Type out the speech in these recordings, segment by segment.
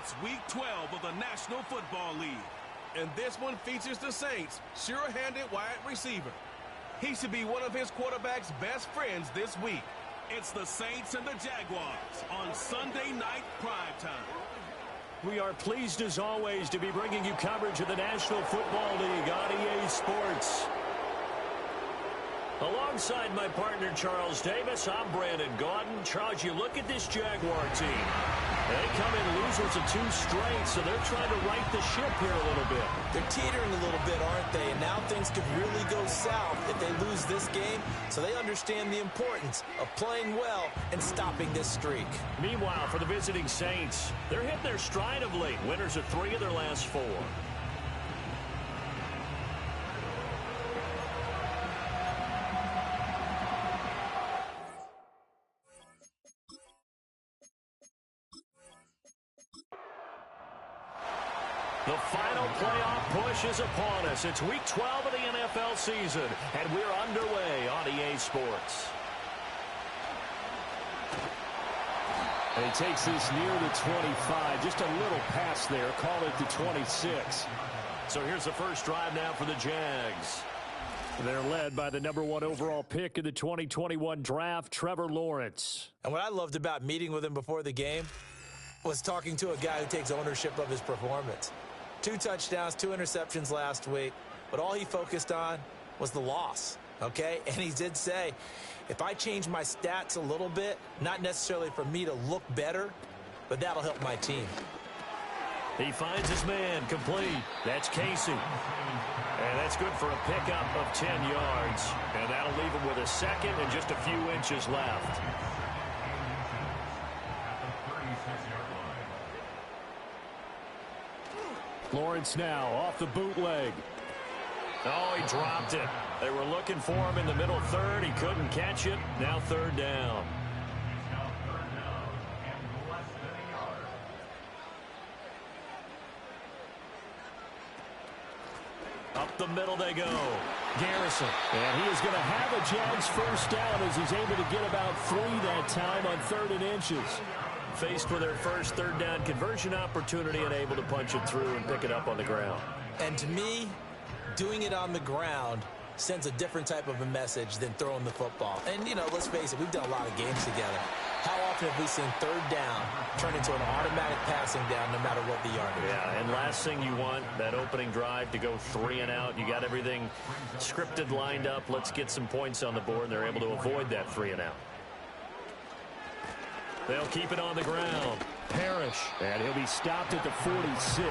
It's Week 12 of the National Football League. And this one features the Saints' sure-handed wide receiver. He should be one of his quarterback's best friends this week. It's the Saints and the Jaguars on Sunday Night Primetime. We are pleased, as always, to be bringing you coverage of the National Football League on EA Sports. Alongside my partner, Charles Davis, I'm Brandon Gaudin. Charles, you look at this Jaguar team. They come in losers of 2 straight, so they're trying to right the ship here a little bit. They're teetering a little bit, aren't they? And now things could really go south if they lose this game, so they understand the importance of playing well and stopping this streak. Meanwhile, for the visiting Saints, they're hitting their stride of late. Winners of 3 of their last 4. The final playoff push is upon us. It's Week 12 of the NFL season, and we're underway on EA Sports. And he takes this near the 25. Just a little pass there. Call it the 26. So here's the first drive now for the Jags. They're led by the #1 overall pick in the 2021 draft, Trevor Lawrence. And what I loved about meeting with him before the game was talking to a guy who takes ownership of his performance. 2 touchdowns, 2 interceptions last week, but all he focused on was the loss, okay? And he did say, if I change my stats a little bit, not necessarily for me to look better, but that'll help my team. He finds his man complete. That's Casey. And that's good for a pickup of 10 yards. And that'll leave him with a second and just a few inches left. Lawrence now off the bootleg. Oh, he dropped it. They were looking for him in the middle third. He couldn't catch it. Now 3rd down. Up the middle they go. Garrison. And he is going to have a Jags first down as he's able to get about 3 that time on 3rd and inches. Faced with their first 3rd down conversion opportunity and able to punch it through and pick it up on the ground. And to me, doing it on the ground sends a different type of a message than throwing the football. And, you know, let's face it, we've done a lot of games together. How often have we seen 3rd down turn into an automatic passing down no matter what the yardage? Yeah, and last thing you want, that opening drive to go 3 and out. You got everything scripted, lined up. Let's get some points on the board, and they're able to avoid that 3 and out. They'll keep it on the ground. Parrish. And he'll be stopped at the 46.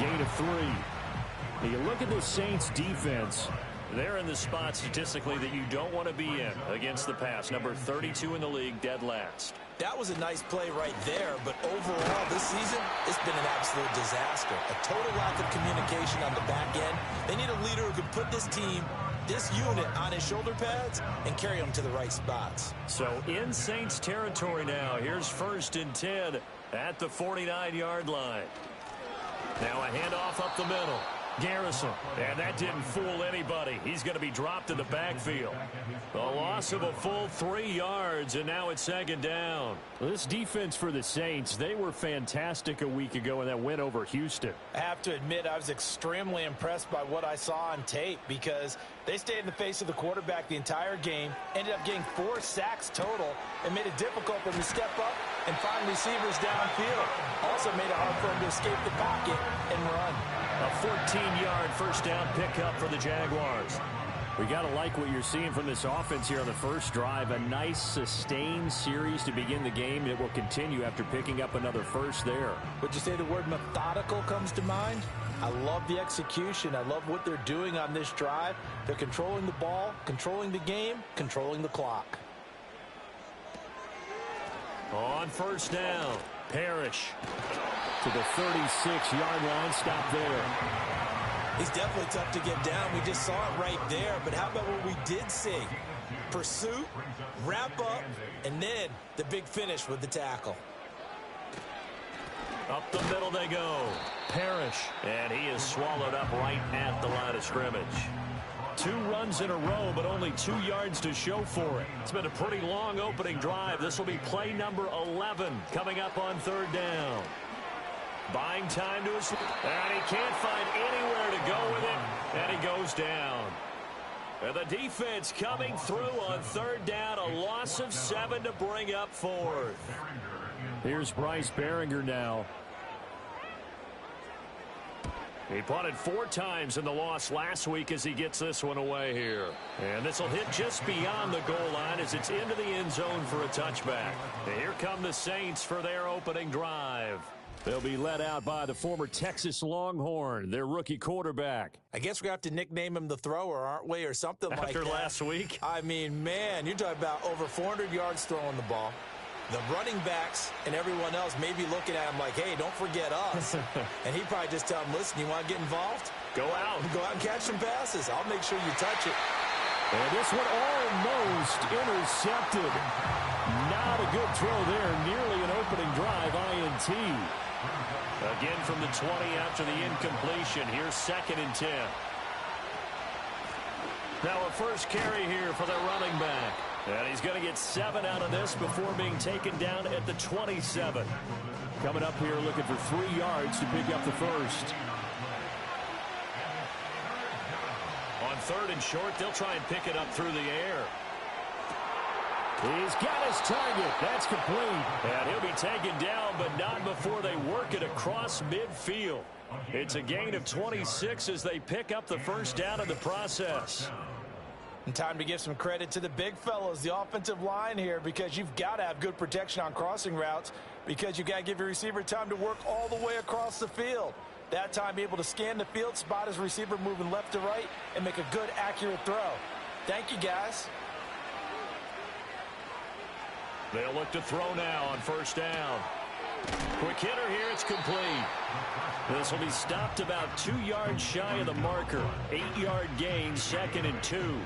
Gain of 3. You look at the Saints defense. They're in the spot statistically that you don't want to be in against the pass. Number 32 in the league, dead last. That was a nice play right there, but overall this season, it's been an absolute disaster. A total lack of communication on the back end. They need a leader who can put this team, this unit, on his shoulder pads and carry them to the right spots. So in Saints territory now, here's 1st and 10 at the 49-yard line. Now a handoff up the middle. Garrison, and that didn't fool anybody. He's going to be dropped in the backfield. A loss of a full 3 yards, and now it's 2nd down. Well, this defense for the Saints, they were fantastic a week ago in that win over Houston. I have to admit, I was extremely impressed by what I saw on tape because they stayed in the face of the quarterback the entire game, ended up getting 4 sacks total, and made it difficult for him to step up and find receivers downfield. Also made it hard for him to escape the pocket and run. A 14-yard first down pickup for the Jaguars. We got to like what you're seeing from this offense here on the first drive. A nice sustained series to begin the game. It will continue after picking up another first there. Would you say the word methodical comes to mind? I love the execution. I love what they're doing on this drive. They're controlling the ball, controlling the game, controlling the clock. On first down, Parrish. To the 36-yard line, stop there. He's definitely tough to get down. We just saw it right there. But how about what we did see? Pursuit, wrap up, and then the big finish with the tackle. Up the middle they go. Parrish. And he is swallowed up right at the line of scrimmage. 2 runs in a row, but only 2 yards to show for it. It's been a pretty long opening drive. This will be play number 11 coming up on 3rd down. Buying time to his... And he can't find anywhere to go with it. And he goes down. And the defense coming through on third down. A loss of 7 to bring up fourth. Here's Bryce Behringer now. He punted 4 times in the loss last week as he gets this one away here. And this will hit just beyond the goal line as it's into the end zone for a touchback. And here come the Saints for their opening drive. They'll be led out by the former Texas Longhorn, their rookie quarterback. I guess we have to nickname him the thrower, aren't we, or something like that. After last week? I mean, man, you're talking about over 400 yards throwing the ball. The running backs and everyone else may be looking at him like, hey, don't forget us. And he'd probably just tell them, listen, you want to get involved? Go out. Go out and catch some passes. I'll make sure you touch it. And this one almost intercepted. Not a good throw there. Nearly an opening drive, INT. Again from the 20 after the incompletion. Here's 2nd and 10. Now a first carry here for the running back. And he's going to get 7 out of this before being taken down at the 27. Coming up here looking for 3 yards to pick up the first. On 3rd and short, they'll try and pick it up through the air. He's got his target. That's complete. And he'll be taken down, but not before they work it across midfield. It's a gain of 26 as they pick up the first down in the process. And time to give some credit to the big fellows, the offensive line here, because you've got to have good protection on crossing routes because you've got to give your receiver time to work all the way across the field. That time, be able to scan the field, spot his receiver moving left to right, and make a good, accurate throw. Thank you, guys. They'll look to throw now on first down. Quick hitter here, it's complete. This will be stopped about 2 yards shy of the marker. 8-yard gain, 2nd and 2.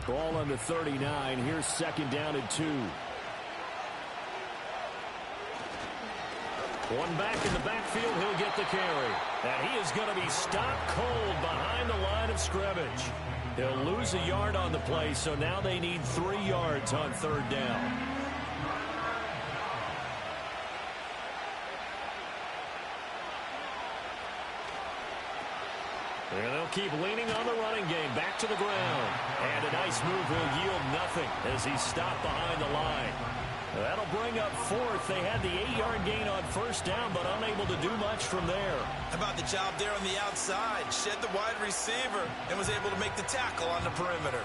Ball on the 39. Here's 2nd down and 2. One back in the backfield, he'll get the carry. And he is going to be stopped cold behind the line of scrimmage. He'll lose a yard on the play, so now they need 3 yards on 3rd down. And they'll keep leaning on the running game, back to the ground. And a nice move will yield nothing as he's stopped behind the line. That'll bring up 4th. They had the 8-yard gain on first down, but unable to do much from there. How about the job there on the outside? Shed the wide receiver and was able to make the tackle on the perimeter.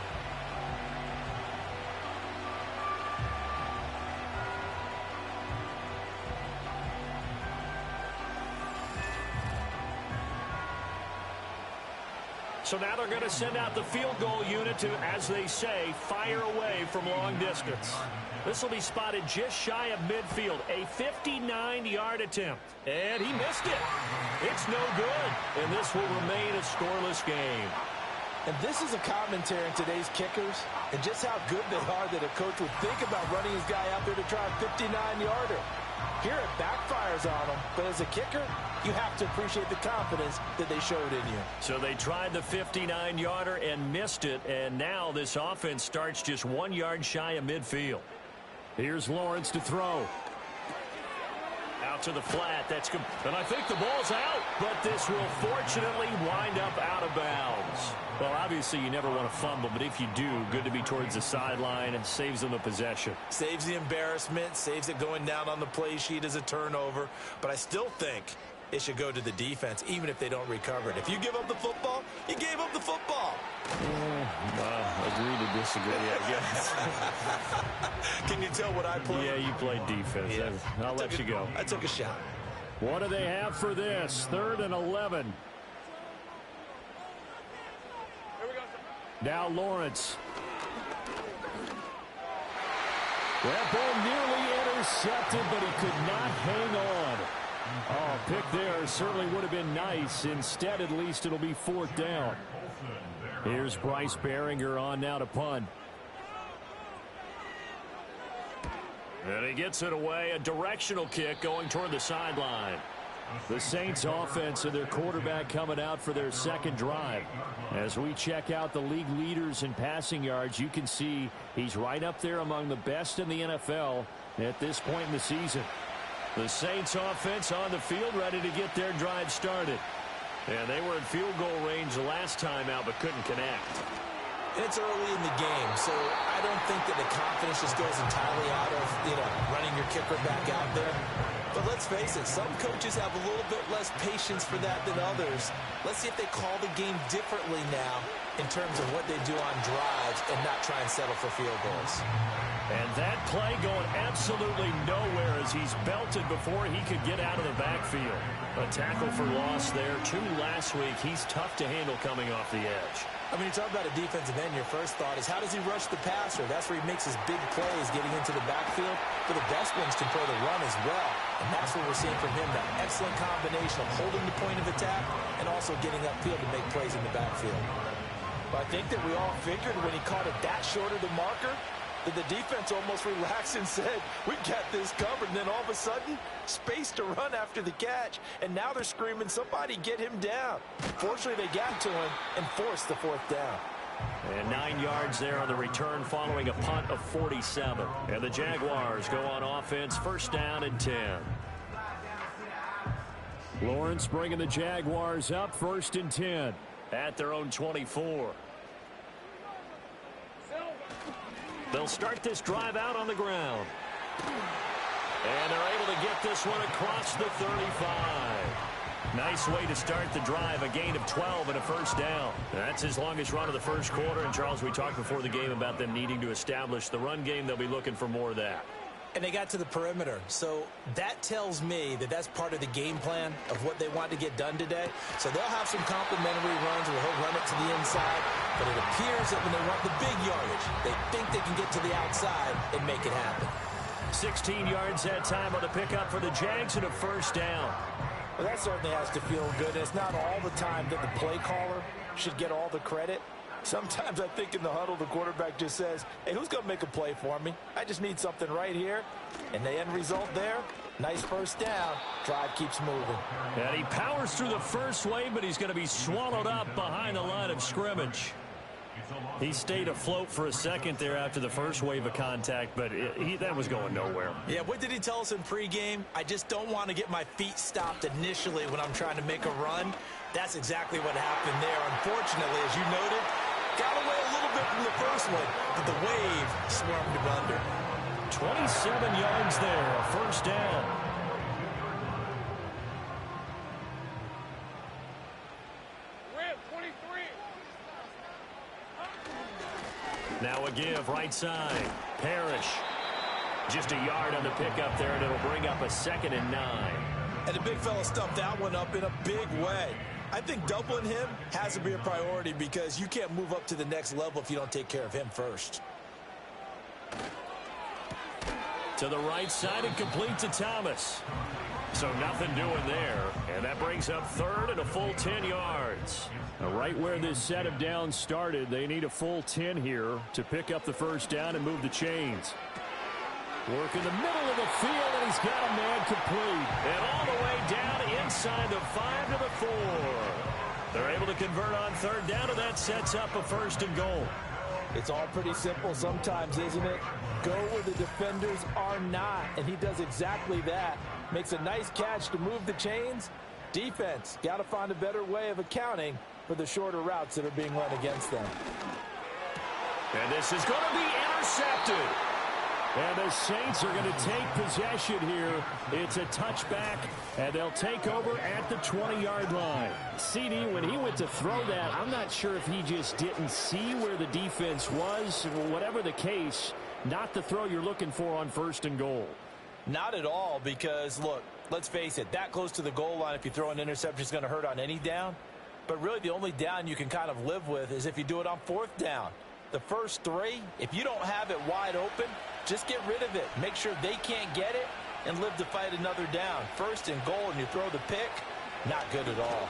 So now they're going to send out the field goal unit to, as they say, fire away from long distance. This will be spotted just shy of midfield. A 59-yard attempt. And he missed it. It's no good. And this will remain a scoreless game. And this is a commentary in today's kickers and just how good they are that a coach would think about running his guy out there to try a 59-yarder. Here it backfires on him, but as a kicker, you have to appreciate the confidence that they showed in you. So they tried the 59-yarder and missed it, and now this offense starts just 1 yard shy of midfield. Here's Lawrence to throw. Out to the flat. That's good. And I think the ball's out, but this will fortunately wind up out of bounds. Well, obviously you never want to fumble, but if you do, good to be towards the sideline and saves them the possession. Saves the embarrassment, saves it going down on the play sheet as a turnover. But I still think it should go to the defense, even if they don't recover it. If you give up the football, you gave up the football. Agree to disagree, I guess. Can you tell what I played? Yeah, you played defense. Yeah. I'll let you go. I took a shot. What do they have for this? 3rd and 11. Now Lawrence. That ball nearly intercepted, but he could not hang on. Oh, pick there certainly would have been nice. Instead, at least it'll be 4th down. Here's Bryce Behringer on now to punt. And he gets it away. A directional kick going toward the sideline. The Saints offense and their quarterback coming out for their second drive. As we check out the league leaders in passing yards, you can see he's right up there among the best in the NFL at this point in the season. The Saints offense on the field ready to get their drive started. And they were in field goal range the last time out but couldn't connect. And it's early in the game, so I don't think that the confidence just goes entirely out of, running your kicker back out there. But let's face it, some coaches have a little bit less patience for that than others. Let's see if they call the game differently now in terms of what they do on drives and not try and settle for field goals. And that play going absolutely nowhere as he's belted before he could get out of the backfield. A tackle for loss there. 2 last week. He's tough to handle coming off the edge. I mean, you talk about a defensive end, your first thought is how does he rush the passer? That's where he makes his big plays getting into the backfield. But the best ones can play the run as well. And that's what we're seeing from him, that excellent combination of holding the point of attack and also getting upfield to make plays in the backfield. But I think that we all figured when he caught it that short of the marker that the defense almost relaxed and said, we got this covered. And then all of a sudden, space to run after the catch. And now they're screaming, somebody get him down. Fortunately, they got to him and forced the 4th down. And 9 yards there on the return following a punt of 47. And the Jaguars go on offense, 1st down and 10. Lawrence bringing the Jaguars up, 1st and 10. At their own 24. They'll start this drive out on the ground. And they're able to get this one across the 35. Nice way to start the drive, a gain of 12 and a 1st down. That's his longest run of the 1st quarter. And, Charles, we talked before the game about them needing to establish the run game. They'll be looking for more of that. And they got to the perimeter. So that tells me that that's part of the game plan of what they want to get done today. So they'll have some complimentary runs where he'll run it to the inside. But it appears that when they want the big yardage, they think they can get to the outside and make it happen. 16 yards that time on the pickup for the Jags and a 1st down. Well, that certainly has to feel good. It's not all the time that the play caller should get all the credit. Sometimes I think in the huddle, the quarterback just says, hey, who's going to make a play for me? I just need something right here. And the end result there, nice 1st down. Drive keeps moving. And he powers through the first wave, but he's going to be swallowed up behind the line of scrimmage. He stayed afloat for a second there after the first wave of contact, but that was going nowhere. Yeah, what did he tell us in pregame? I just don't want to get my feet stopped initially when I'm trying to make a run. That's exactly what happened there. Unfortunately, as you noted, got away a little bit from the first one, but the wave swarmed him under. 27 yards there, a 1st down. Now a give, right side. Parrish. Just a yard on the pickup there, and it'll bring up a 2nd and 9. And the big fella stuffed that one up in a big way. I think doubling him has to be a priority because you can't move up to the next level if you don't take care of him first. To the right side and complete to Thomas. So nothing doing there. And that brings up 3rd and a full 10 yards. Now, right where this set of downs started, they need a full 10 here to pick up the 1st down and move the chains. Work in the middle of the field, and he's got a man complete. And all the way down inside the 5 to the 4. They're able to convert on 3rd down, and that sets up a 1st and goal. It's all pretty simple sometimes, isn't it? Go where the defenders are not, and he does exactly that. Makes a nice catch to move the chains. Defense, got to find a better way of accounting for the shorter routes that are being run against them. And this is going to be intercepted. And the Saints are going to take possession here. It's a touchback, and they'll take over at the 20-yard line. CD, when he went to throw that, I'm not sure if he just didn't see where the defense was. Whatever the case, not the throw you're looking for on 1st and goal. Not at all, because, look, let's face it, that close to the goal line, if you throw an interception, is going to hurt on any down. But really, the only down you can kind of live with is if you do it on 4th down. The first 3, if you don't have it wide open, just get rid of it. Make sure they can't get it and live to fight another down. 1st and goal, and you throw the pick, not good at all.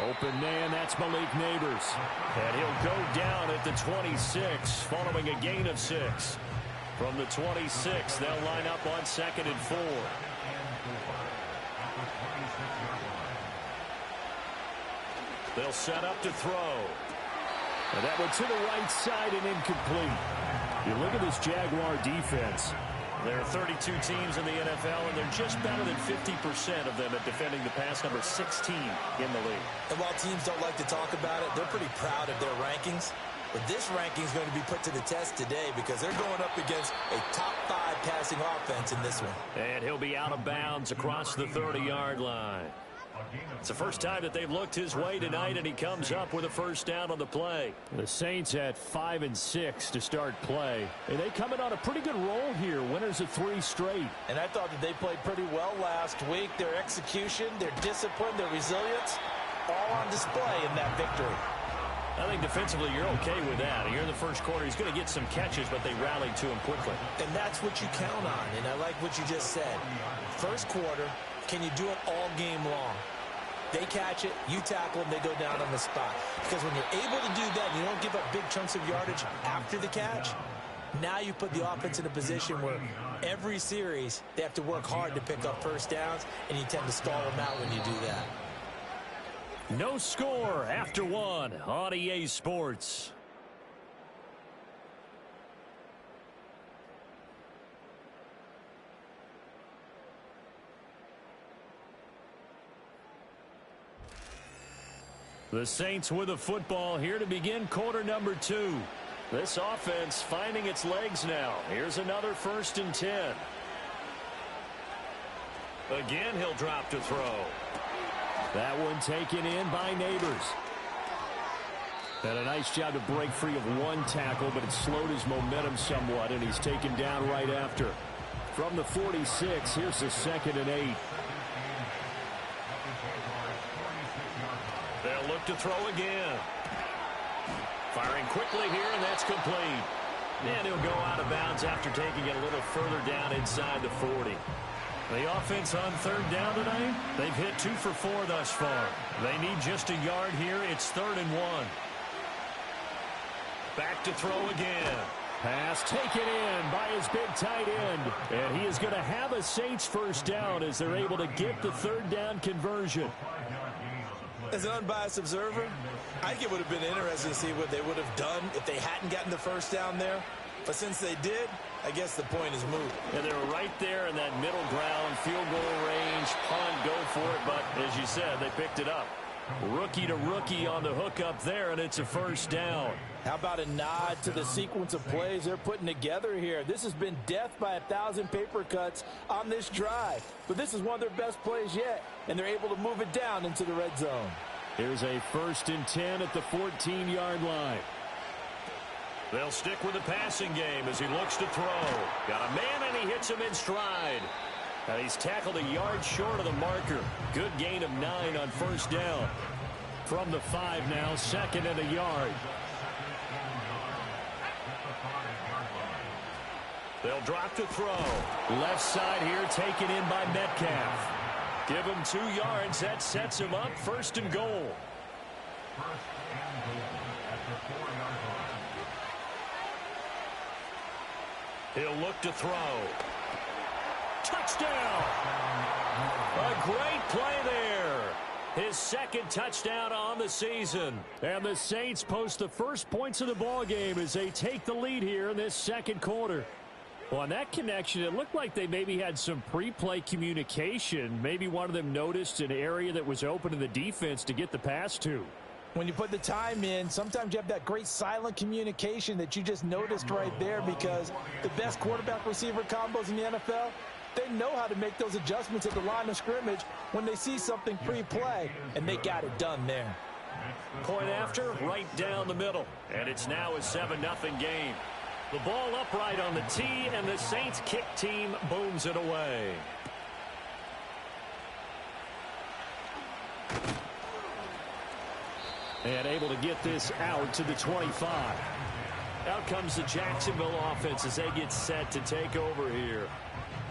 Open man, that's Malik Neighbors. And he'll go down at the 26 following a gain of 6. From the 26, they'll line up on 2nd and 4. They'll set up to throw. And that one to the right side and incomplete. You look at this Jaguar defense. There are 32 teams in the NFL, and they're just better than 50% of them at defending the pass, number 16 in the league. And while teams don't like to talk about it, they're pretty proud of their rankings. But this ranking is going to be put to the test today because they're going up against a top 5 passing offense in this one. And he'll be out of bounds across the 30-yard line. It's the first time that they've looked his way tonight, and he comes up with a first down on the play. The Saints at 5-6 to start play. And they come in on a pretty good roll here. Winners of 3 straight. And I thought that they played pretty well last week. Their execution, their discipline, their resilience, all on display in that victory. I think defensively you're okay with that. Here in the first quarter, he's going to get some catches, but they rallied to him quickly. And that's what you count on, and I like what you just said. First quarter, can you do it all game long? They catch it, you tackle them, they go down on the spot. Because when you're able to do that, and you don't give up big chunks of yardage after the catch, now you put the offense in a position where every series they have to work hard to pick up first downs, and you tend to stall them out when you do that. No score after 1 on EA Sports. The Saints with the football here to begin quarter number 2. This offense finding its legs now. Here's another 1st and 10. Again, he'll drop to throw. That one taken in by Neighbors. And a nice job to break free of one tackle, but it slowed his momentum somewhat, and he's taken down right after. From the 46, here's the 2nd and 8. They'll look to throw again. Firing quickly here, and that's complete. And he'll go out of bounds after taking it a little further down inside the 40. The offense on 3rd down tonight, they've hit 2 for 4 thus far. They need just a yard here. It's 3rd and 1. Back to throw again. Pass taken in by his big tight end. And he is going to have a Saints first down as they're able to get the 3rd down conversion. As an unbiased observer, I think it would have been interesting to see what they would have done if they hadn't gotten the first down there. But since they did, I guess the point is moot. And they were right there in that middle ground, field goal range, punt, go for it. But as you said, they picked it up. Rookie to rookie on the hook up there, and it's a first down. How about a nod to the sequence of plays they're putting together here? This has been death by 1,000 paper cuts on this drive. But this is one of their best plays yet, and they're able to move it down into the red zone. Here's a 1st and 10 at the 14-yard line. They'll stick with the passing game as he looks to throw. Got a man, and he hits him in stride. And he's tackled a yard short of the marker. Good gain of 9 on 1st down. From the 5 now, 2nd and a yard. They'll drop to throw. Left side here taken in by Metcalf. Give him 2 yards. That sets him up 1st and goal. He'll look to throw. Touchdown! A great play there. His 2nd touchdown on the season. And the Saints post the first points of the ball game as they take the lead here in this 2nd quarter. Well, on that connection, it looked like they maybe had some pre-play communication. Maybe one of them noticed an area that was open in the defense to get the pass to. When you put the time in, sometimes you have that great silent communication that you just noticed right there, because the best quarterback-receiver combos in the NFL, they know how to make those adjustments at the line of scrimmage when they see something pre-play, and they got it done there. Point after, right down the middle. And it's now a 7-0 game. The ball upright on the tee, and the Saints kick team booms it away. And able to get this out to the 25. Out comes the Jacksonville offense as they get set to take over here.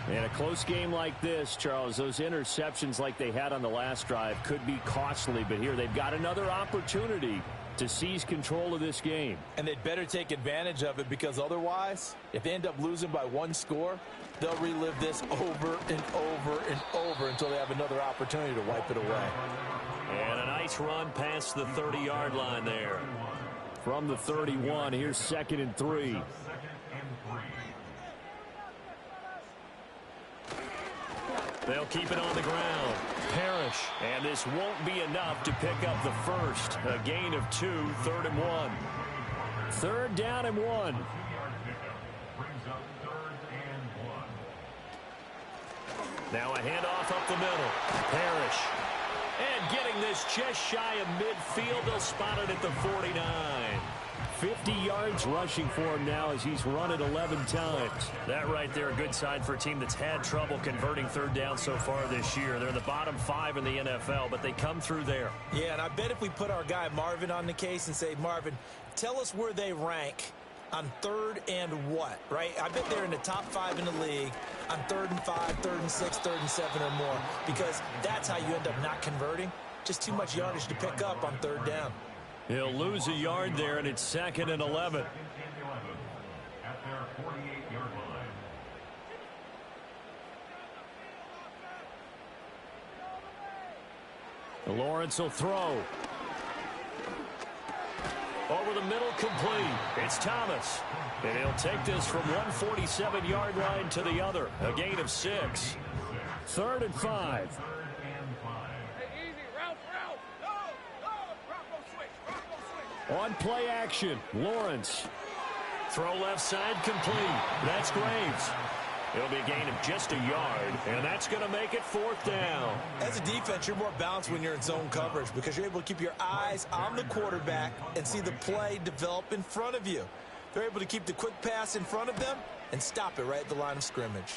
In a close game like this, Charles, those interceptions like they had on the last drive could be costly, but here they've got another opportunity to seize control of this game. And they'd better take advantage of it, because otherwise, if they end up losing by 1 score, they'll relive this over and over and over until they have another opportunity to wipe it away. And a nice nice run past the 30-yard line there. From the 31, here's 2nd and 3. They'll keep it on the ground. Parrish. And this won't be enough to pick up the first. A gain of 2, 3rd and 1. 3rd down and 1. Now a handoff up the middle. Parrish. And getting this just shy of midfield. They'll spot it at the 49. 50 yards rushing for him now as he's run it 11 times. That right there, a good sign for a team that's had trouble converting 3rd down so far this year. They're in the bottom 5 in the NFL, but they come through there. Yeah, and I bet if we put our guy Marvin on the case and say, Marvin, tell us where they rank on 3rd and what, right? I bet they're in the top 5 in the league on 3rd and 5, 3rd and 6, 3rd and 7 or more, because that's how you end up not converting. Just too much yardage to pick up on 3rd down. He'll lose a yard there, and it's 2nd and 11. Lawrence will throw. Over the middle, complete. It's Thomas. And he'll take this from 147-yard line to the other. A gain of 6. 3rd and 5. On play action, Lawrence. Throw left side, complete. That's Graves. It'll be a gain of just a yard, and that's going to make it 4th down. As a defense, you're more balanced when you're in zone coverage because you're able to keep your eyes on the quarterback and see the play develop in front of you. They're able to keep the quick pass in front of them and stop it right at the line of scrimmage.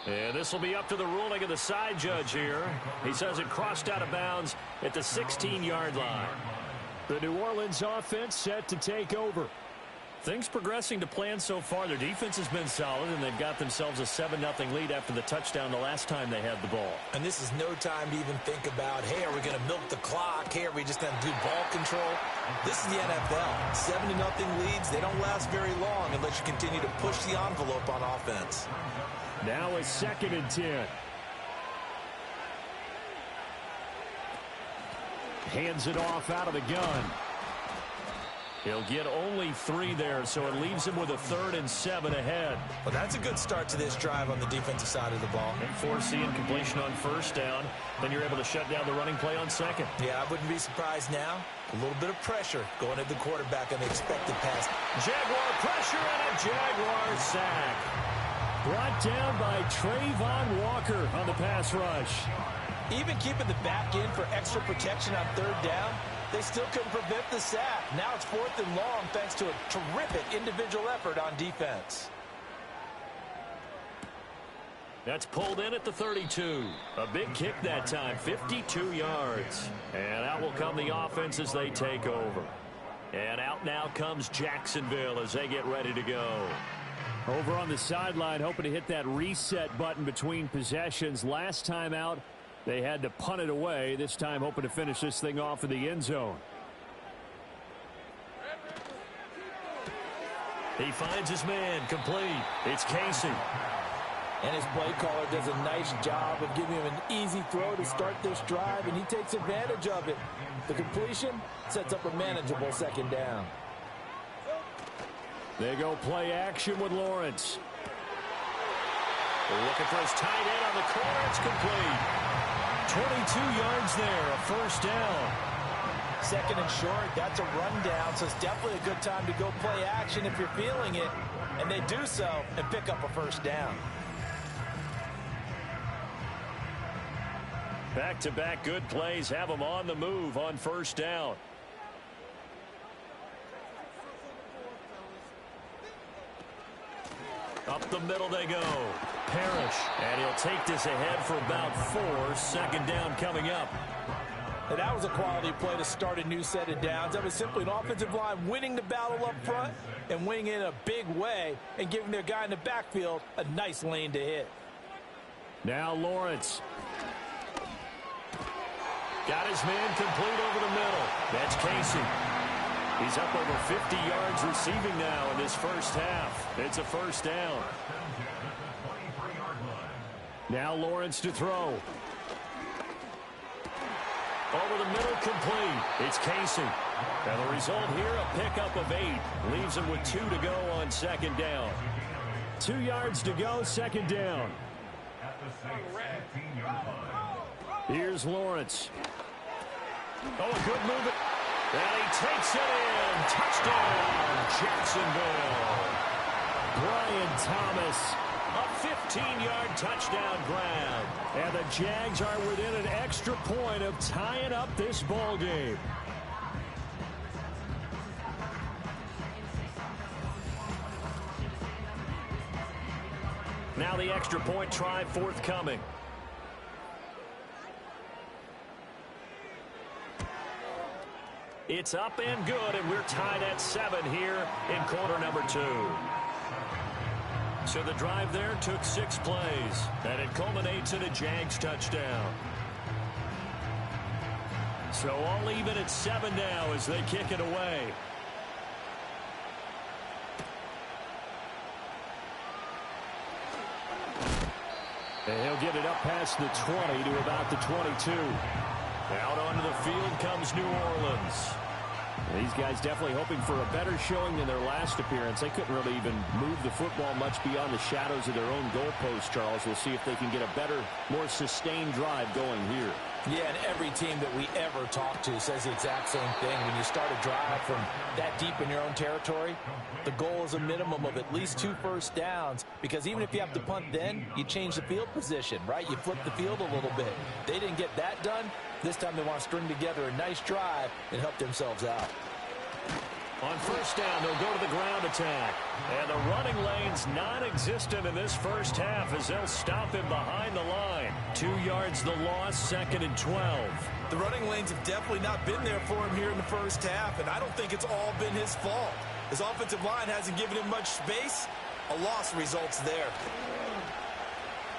And this will be up to the ruling of the side judge here. He says it crossed out of bounds at the 16-yard line. The New Orleans offense set to take over. Things progressing to plan so far. Their defense has been solid, and they've got themselves a 7-0 lead after the touchdown the last time they had the ball. And this is no time to even think about, hey, are we going to milk the clock? Hey, are we just going to do ball control? This is the NFL. 7-0 leads, they don't last very long unless you continue to push the envelope on offense. Now a 2nd and 10. Hands it off out of the gun. He'll get only 3 there, so it leaves him with a 3rd and 7 ahead. Well, that's a good start to this drive on the defensive side of the ball. And foreseeing completion on 1st down, then you're able to shut down the running play on 2nd. Yeah, I wouldn't be surprised now. A little bit of pressure going at the quarterback on the expected pass. Jaguar pressure and a Jaguar sack. Brought down by Trayvon Walker on the pass rush. Even keeping the back in for extra protection on 3rd down, they still couldn't prevent the sack. Now it's 4th and long thanks to a terrific individual effort on defense. That's pulled in at the 32. A big kick that time, 52 yards. And out will come the offense as they take over. And out now comes Jacksonville as they get ready to go. Over on the sideline, hoping to hit that reset button between possessions. Last time out, they had to punt it away. This time hoping to finish this thing off in the end zone. He finds his man, complete. It's Casey. And his play caller does a nice job of giving him an easy throw to start this drive, and he takes advantage of it. The completion sets up a manageable 2nd down. They go play action with Lawrence. Looking for his tight end on the corner. It's complete. 22 yards there, a 1st down. 2nd and short, that's a rundown, so it's definitely a good time to go play action if you're feeling it. And they do so and pick up a 1st down. Back-to-back good plays have them on the move on 1st down. Up the middle they go. Parrish. And he'll take this ahead for about 4. 2nd down coming up. And that was a quality play to start a new set of downs. That was simply an offensive line winning the battle up front and winning in a big way and giving their guy in the backfield a nice lane to hit. Now Lawrence. Got his man complete over the middle. That's Casey. He's up over 50 yards receiving now in this 1st half. It's a 1st down. Now Lawrence to throw. Over the middle, complete. It's Casey. And the result here, a pickup of 8. Leaves him with 2 to go on second down. 2 yards to go, second down. Here's Lawrence. Oh, a good move. And he takes it in. Touchdown, Jacksonville. Brian Thomas. A 15-yard touchdown grab. And the Jags are within an extra point of tying up this ball game. Now the extra point try forthcoming. It's up and good, and we're tied at 7 here in quarter number 2. So the drive there took 6 plays, and it culminates in a Jags touchdown. So all even at 7 now as they kick it away. And he'll get it up past the 20 to about the 22. Out onto the field comes New Orleans. These guys definitely hoping for a better showing than their last appearance. They couldn't really even move the football much beyond the shadows of their own goalpost, Charles. We'll see if they can get a better, more sustained drive going here. Yeah, and every team that we ever talk to says the exact same thing. When you start a drive from that deep in your own territory, the goal is a minimum of at least 2 first downs, because even if you have to punt then, you change the field position, right? You flip the field a little bit. They didn't get that done. This time they want to string together a nice drive and help themselves out. On first down, they'll go to the ground attack. And the running lane's non-existent in this first half as they'll stop him behind the line. 2 yards the loss, 2nd and 12. The running lanes have definitely not been there for him here in the first half, and I don't think it's all been his fault. His offensive line hasn't given him much space. A loss results there.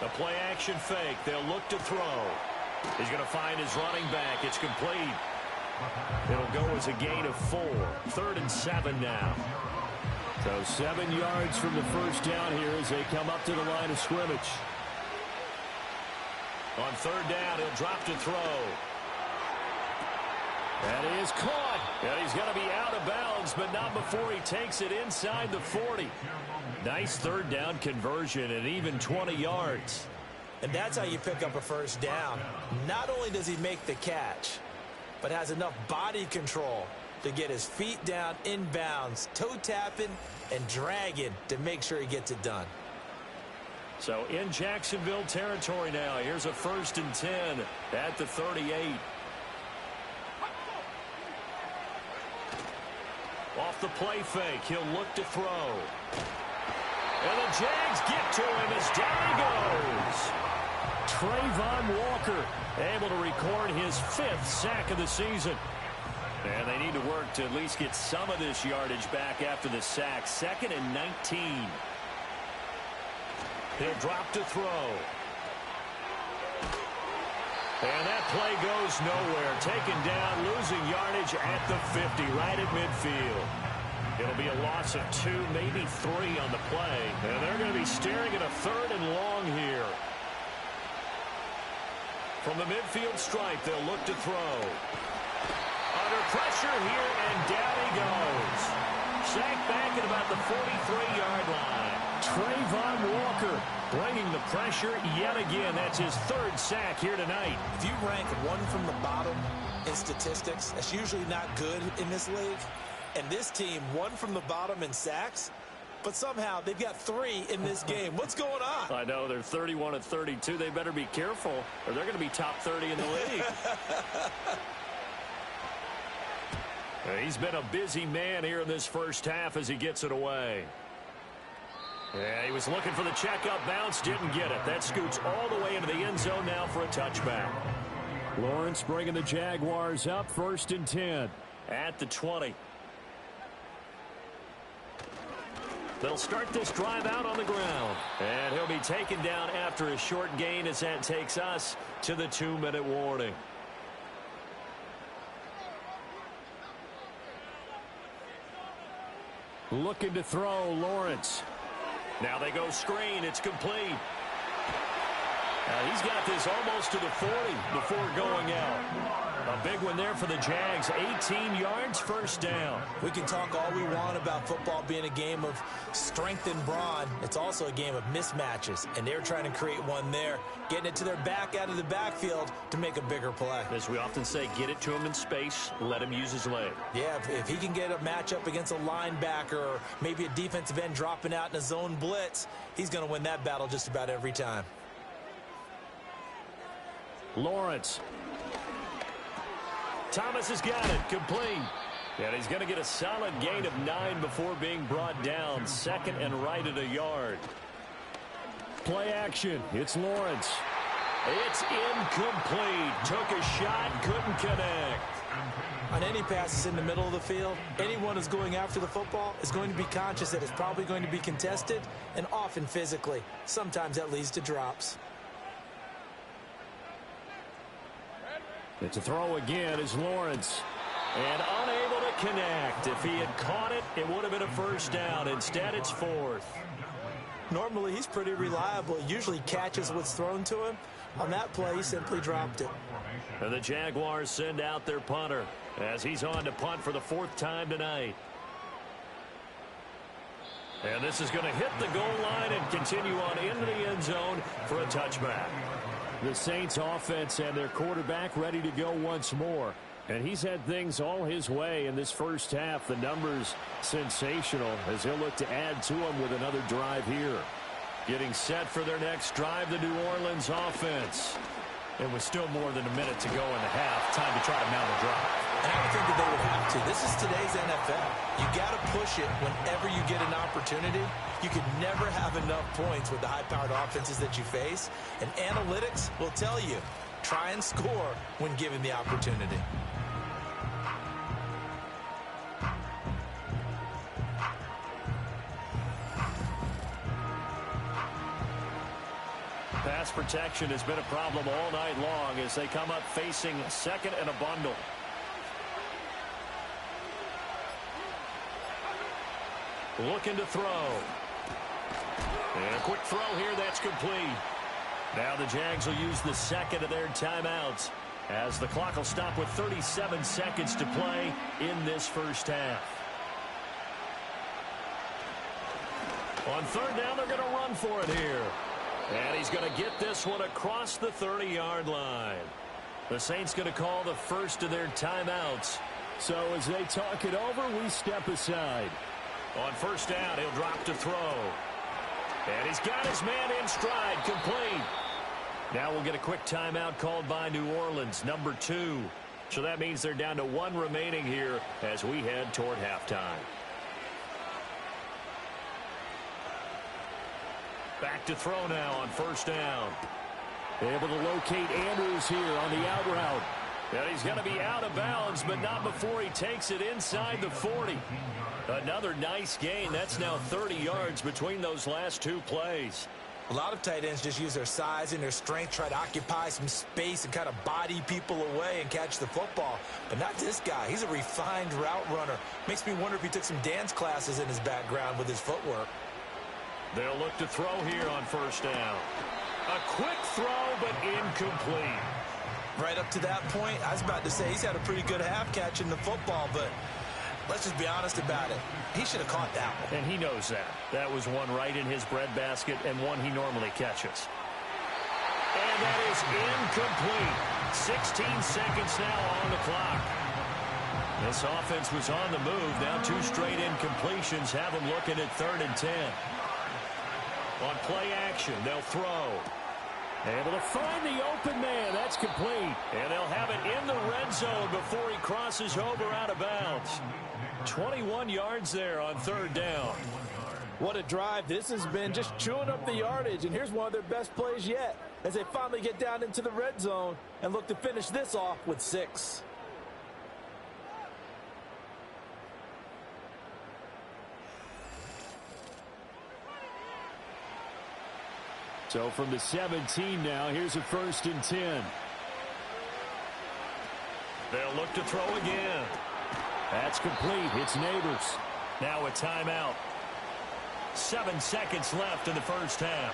The play action fake. They'll look to throw. He's going to find his running back. It's complete. It'll go as a gain of 4. 3rd and 7 now. So 7 yards from the first down here as they come up to the line of scrimmage. On 3rd down, he'll drop to throw. That is caught. And he's going to be out of bounds, but not before he takes it inside the 40. Nice 3rd down conversion and even 20 yards. And that's how you pick up a first down. Not only does he make the catch, but has enough body control to get his feet down inbounds, toe tapping and dragging to make sure he gets it done. So in Jacksonville territory now, here's a 1st and 10 at the 38. Off the play fake, he'll look to throw. And the Jags get to him as down he goes. Trayvon Walker able to record his 5th sack of the season. And they need to work to at least get some of this yardage back after the sack. 2nd and 19. He'll drop to throw. And that play goes nowhere. Taken down, losing yardage at the 50, right at midfield. It'll be a loss of 2, maybe 3 on the play. And they're going to be staring at a 3rd and long here. From the midfield stripe, they'll look to throw. Under pressure here, and down he goes. Sacked back at about the 43-yard line. Trayvon Walker bringing the pressure yet again. That's his 3rd sack here tonight. If you rank one from the bottom in statistics, that's usually not good in this league. And this team, 1 from the bottom in sacks, but somehow they've got 3 in this game. What's going on? I know, they're 31 of 32. They better be careful, or they're going to be top 30 in the league. He's been a busy man here in this first half as he gets it away. Yeah, he was looking for the checkup bounce, didn't get it. That scoots all the way into the end zone now for a touchback. Lawrence bringing the Jaguars up, 1st and 10. At the 20. They'll start this drive out on the ground. And he'll be taken down after a short gain as that takes us to the 2-minute warning. Looking to throw, Lawrence. Now they go screen. It's complete. He's got this almost to the 40 before going out. A big one there for the Jags. 18 yards, first down. We can talk all we want about football being a game of strength and brawn. It's also a game of mismatches, and they're trying to create one there, getting it to their back out of the backfield to make a bigger play. As we often say, get it to him in space, let him use his leg. Yeah, if he can get a matchup against a linebacker or maybe a defensive end dropping out in a zone blitz, he's going to win that battle just about every time. Lawrence. Thomas has got it, complete. And he's going to get a solid gain of 9 before being brought down. Second and right at a yard. Play action. It's Lawrence. It's incomplete. Took a shot, couldn't connect. On any passes in the middle of the field, anyone who's going after the football is going to be conscious that it's probably going to be contested and often physically. Sometimes that leads to drops. It's a throw again as Lawrence. And unable to connect. If he had caught it, it would have been a first down. Instead, it's fourth. Normally, he's pretty reliable. Usually catches what's thrown to him. On that play, he simply dropped it. And the Jaguars send out their punter as he's on to punt for the 4th time tonight. And this is going to hit the goal line and continue on into the end zone for a touchback. The Saints offense and their quarterback ready to go once more. And he's had things all his way in this first half. The numbers sensational as he'll look to add to them with another drive here. Getting set for their next drive, the New Orleans offense. It was still more than a minute to go in the half. Time to try to mount a drive. And I would think that they would have to. This is today's NFL. You got to push it whenever you get an opportunity. You can never have enough points with the high-powered offenses that you face. And analytics will tell you, try and score when given the opportunity. Pass protection has been a problem all night long as they come up facing second and a bundle. Looking to throw. And a quick throw here, that's complete. Now the Jags will use the second of their timeouts as the clock will stop with 37 seconds to play in this first half. On third down, they're going to run for it here. And he's going to get this one across the 30-yard line. The Saints going to call the first of their timeouts. So as they talk it over, we step aside. On first down, he'll drop to throw. And he's got his man in stride, complete. Now we'll get a quick timeout called by New Orleans, number 2. So that means they're down to 1 remaining here as we head toward halftime. Back to throw now on first down. Able to locate Andrews here on the out route. And he's going to be out of bounds, but not before he takes it inside the 40. Another nice gain. That's now 30 yards between those last 2 plays. A lot of tight ends just use their size and their strength, try to occupy some space and kind of body people away and catch the football. But not this guy. He's a refined route runner. Makes me wonder if he took some dance classes in his background with his footwork. They'll look to throw here on first down. A quick throw, but incomplete. Right up to that point, I was about to say he's had a pretty good half catching the football, but let's just be honest about it. He should have caught that one. And he knows that. That was one right in his breadbasket and one he normally catches. And that is incomplete. 16 seconds now on the clock. This offense was on the move. Now 2 straight incompletions have them looking at 3rd and 10. On play action, they'll throw. Able to find the open man. That's complete. And they'll have it in the red zone before he crosses over out of bounds. 21 yards there on 3rd down. What a drive. This has been just chewing up the yardage. And here's one of their best plays yet as they finally get down into the red zone and look to finish this off with 6. So from the 17 now, here's a 1st and 10. They'll look to throw again. That's complete. It's Neighbors. Now a timeout. 7 seconds left in the first half.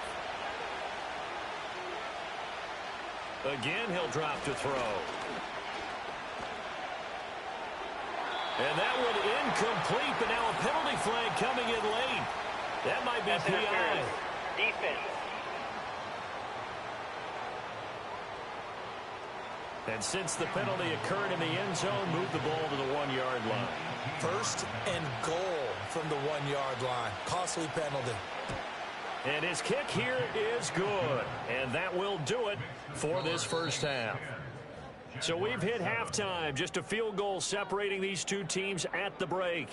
Again, he'll drop to throw. And that one incomplete, but now a penalty flag coming in late. That might be PI. Defense. And since the penalty occurred in the end zone, move the ball to the 1-yard line. First and goal from the 1-yard line. Costly penalty. And his kick here is good. And that will do it for this first half. So we've hit halftime. Just a field goal separating these two teams at the break.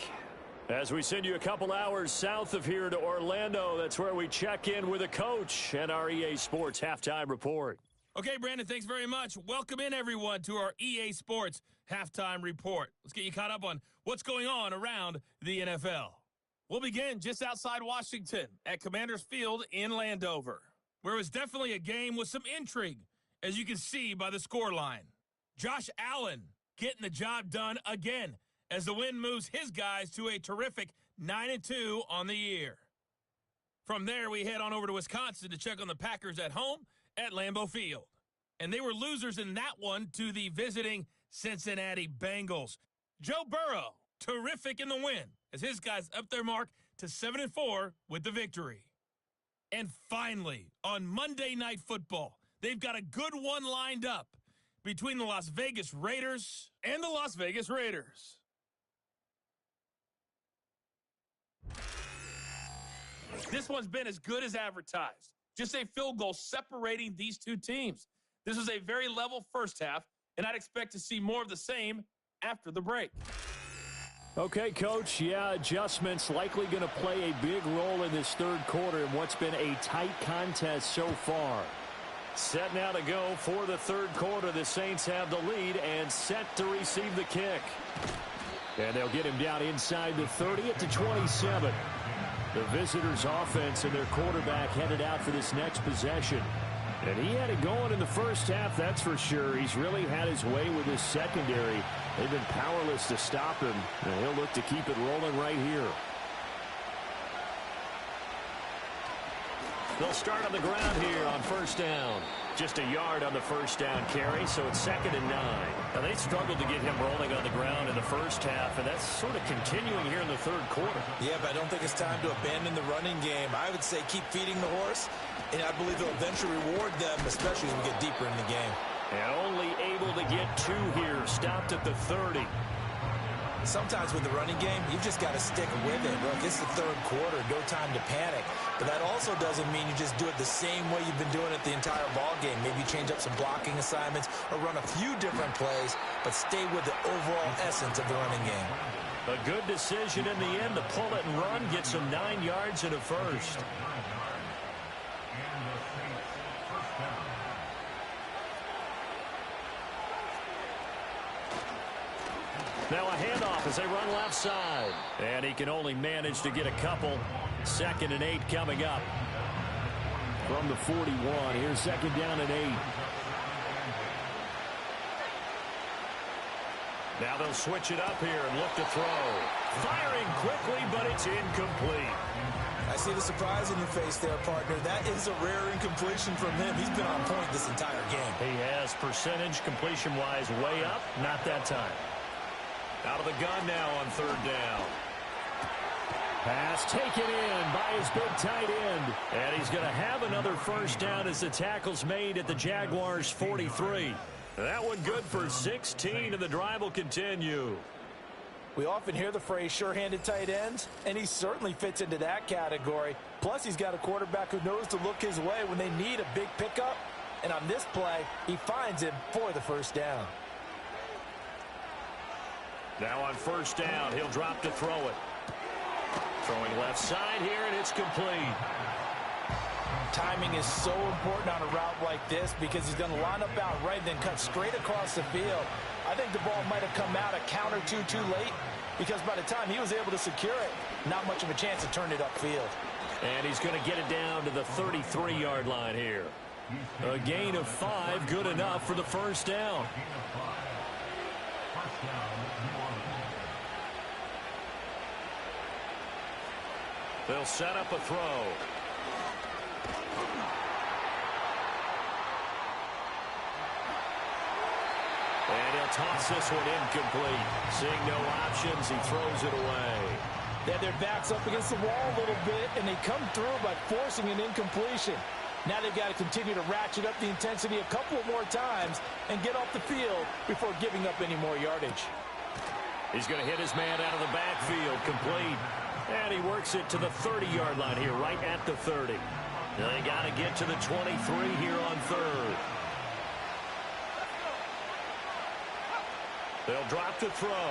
As we send you a couple hours south of here to Orlando, that's where we check in with a coach and our EA Sports halftime report. Okay, Brandon, thanks very much. Welcome in, everyone, to our EA Sports halftime report. Let's get you caught up on what's going on around the NFL. We'll begin just outside Washington at Commanders Field in Landover, where it was definitely a game with some intrigue, as you can see by the scoreline. Josh Allen getting the job done again as the win moves his guys to a terrific 9-2 on the year. From there, we head on over to Wisconsin to check on the Packers at home at Lambeau Field. And they were losers in that one to the visiting Cincinnati Bengals. Joe Burrow, terrific in the win, as his guys up their mark to 7-4 with the victory. And finally, on Monday Night Football, they've got a good one lined up between the Las Vegas Raiders and the Las Vegas Raiders. This one's been as good as advertised. Just a field goal separating these two teams. This was a very level first half, and I'd expect to see more of the same after the break. Okay, Coach, yeah, adjustments likely going to play a big role in this third quarter in what's been a tight contest so far. Set now to go for the third quarter. The Saints have the lead and set to receive the kick. And they'll get him down inside the 30 at the 27. The visitors' offense and their quarterback headed out for this next possession. And he had it going in the first half, that's for sure. He's really had his way with his secondary. They've been powerless to stop him, and he'll look to keep it rolling right here. They'll start on the ground here on first down. Just a yard on the first down carry, so it's 2nd and 9. Now, they struggled to get him rolling on the ground in the first half, and that's sort of continuing here in the third quarter. Yeah, but I don't think it's time to abandon the running game. I would say keep feeding the horse, and I believe they'll eventually reward them, especially as we get deeper in the game. And only able to get 2 here, stopped at the 30. Sometimes with the running game, you've just got to stick with it. Look, it's the third quarter, no time to panic. But that also doesn't mean you just do it the same way you've been doing it the entire ball game. Maybe change up some blocking assignments or run a few different plays, but stay with the overall essence of the running game. A good decision in the end to pull it and run, get some 9 yards and a first. Now a handoff as they run left side. And he can only manage to get a couple. 2nd and 8 coming up. From the 41, here's 2nd down and 8. Now they'll switch it up here and look to throw. Firing quickly, but it's incomplete. I see the surprise in your face there, partner. That is a rare incompletion from him. He's been on point this entire game. He has percentage completion-wise way up. Not that time. Out of the gun now on 3rd down. Pass taken in by his big tight end. And he's going to have another first down as the tackle's made at the Jaguars' 43. That one good for 16, and the drive will continue. We often hear the phrase sure-handed tight ends, and he certainly fits into that category. Plus, he's got a quarterback who knows to look his way when they need a big pickup. And on this play, he finds him for the first down. Now on first down, he'll drop to throw it. Throwing left side here, and it's complete. Timing is so important on a route like this because he's going to line up out right and then cut straight across the field. I think the ball might have come out a count or two too late because by the time he was able to secure it, not much of a chance to turn it upfield. And he's going to get it down to the 33-yard line here. A gain of 5, good enough for the first down. They'll set up a throw. toss this one incomplete. Seeing no options, he throws it away. They had their backs up against the wall a little bit, and they come through by forcing an incompletion. Now they've got to continue to ratchet up the intensity a couple of more times and get off the field before giving up any more yardage. He's going to hit his man out of the backfield, complete. And he works it to the 30-yard line here, right at the 30. They got to get to the 23 here on third. They'll drop to throw.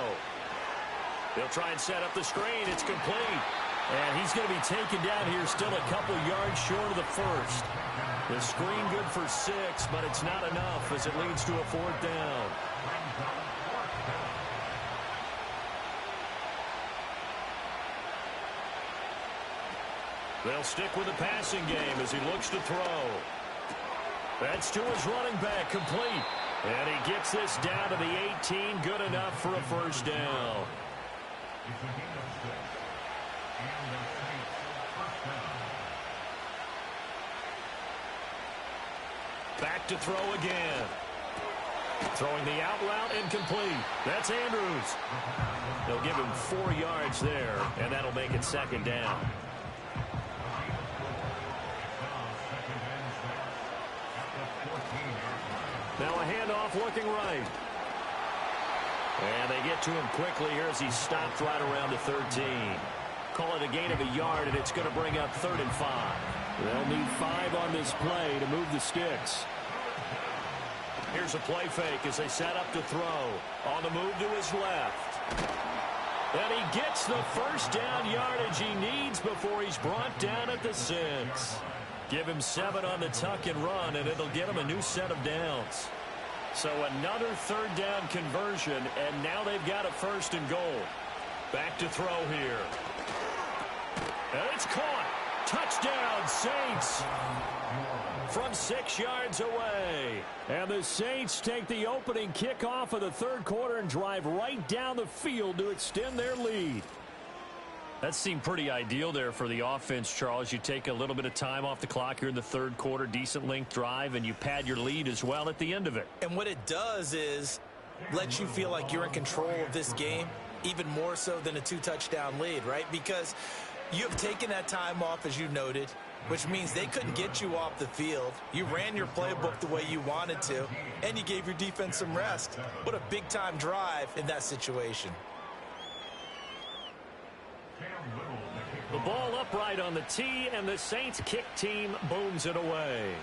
They'll try and set up the screen. It's complete. And he's going to be taken down here still a couple yards short of the first. The screen good for 6, but it's not enough as it leads to a 4th down. They'll stick with the passing game as he looks to throw. That's to his running back, complete. And he gets this down to the 18, good enough for a 1st down. Back to throw again. Throwing the out route, incomplete. That's Andrews. They'll give him 4 yards there, and that'll make it 2nd down. Now a handoff looking right. And they get to him quickly here as he's stopped right around the 13. Call it a gain of a yard, and it's going to bring up 3rd and 5. They'll need 5 on this play to move the sticks. Here's a play fake as they set up to throw. On the move to his left. And he gets the 1st down yardage he needs before he's brought down at the 6. Give him 7 on the tuck and run, and it'll get him a new set of downs. So another 3rd down conversion, and now they've got a 1st and goal. Back to throw here. And it's caught. Touchdown, Saints. From 6 yards away. And the Saints take the opening kickoff of the 3rd quarter and drive right down the field to extend their lead. That seemed pretty ideal there for the offense, Charles. You take a little bit of time off the clock here in the 3rd quarter, decent length drive, and you pad your lead as well at the end of it. And what it does is let you feel like you're in control of this game, even more so than a 2-touchdown lead, right? Because you have taken that time off, as you noted, which means they couldn't get you off the field. You ran your playbook the way you wanted to, and you gave your defense some rest. What a big-time drive in that situation. The ball upright on the tee, and the Saints kick team booms it away.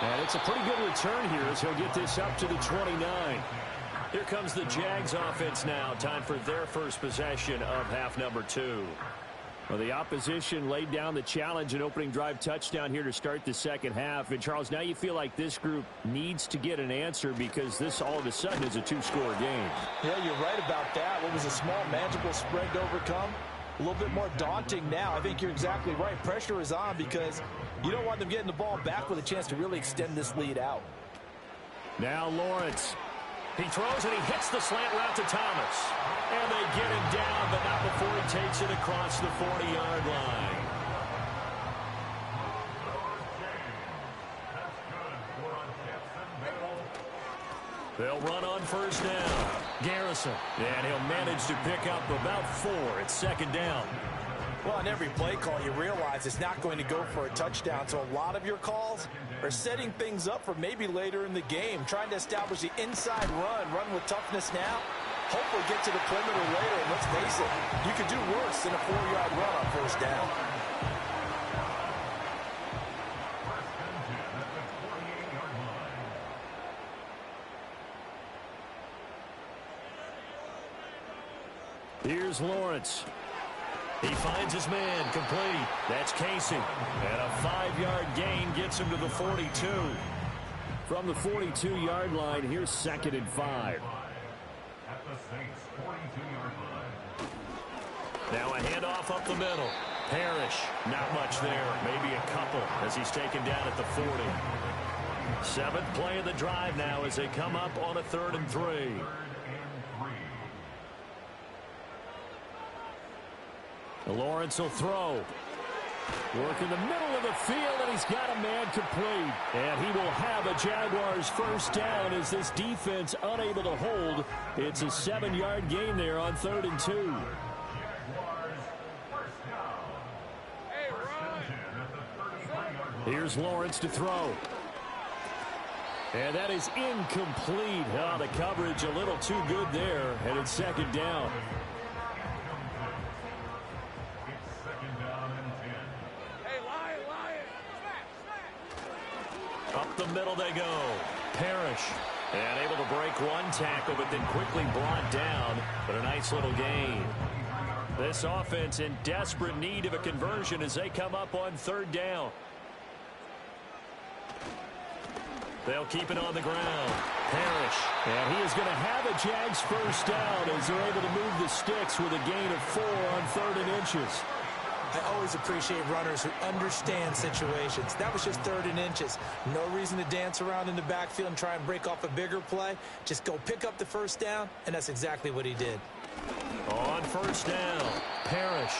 And it's a pretty good return here as he'll get this up to the 29. Here comes the Jags offense now. Time for their first possession of half number 2. Well, the opposition laid down the challenge and opening drive touchdown here to start the 2nd half. And, Charles, now you feel like this group needs to get an answer because this all of a sudden is a 2-score game. Yeah, you're right about that. What was a small, manageable spread to overcome? A little bit more daunting now. I think you're exactly right. Pressure is on because you don't want them getting the ball back with a chance to really extend this lead out. Now Lawrence. He throws and he hits the slant route to Thomas. And they get him down, but not before he takes it across the 40-yard line. They'll run on 1st down. Garrison. And he'll manage to pick up about 4 at 2nd down. Well, on every play call, you realize it's not going to go for a touchdown. So a lot of your calls are setting things up for maybe later in the game, trying to establish the inside run with toughness now. Hopefully get to the perimeter later. And let's face it, you could do worse than a 4-yard run on 1st down. Here's Lawrence. He finds his man, complete. That's Casey. And a 5-yard gain gets him to the 42. From the 42-yard line, here's 2nd and 5. Now a handoff up the middle. Parrish, not much there. Maybe a couple as he's taken down at the 40. 7th play of the drive now as they come up on a 3rd and 3. Lawrence will throw. Working the middle of the field, and he's got a man complete. And he will have a Jaguars first down as this defense unable to hold. It's a 7-yard gain there on 3rd and 2. Here's Lawrence to throw. And that is incomplete. Oh, the coverage a little too good there, and it's 2nd down. Up the middle they go. Parrish. And able to break one tackle, but then quickly brought down. But a nice little gain. This offense in desperate need of a conversion as they come up on 3rd down. They'll keep it on the ground. Parrish. And he is going to have a Jags first down as they're able to move the sticks with a gain of 4 on 3rd and inches. I always appreciate runners who understand situations. That was just 3rd and inches. No reason to dance around in the backfield and try and break off a bigger play. Just go pick up the first down, and that's exactly what he did. On 1st down, Parrish.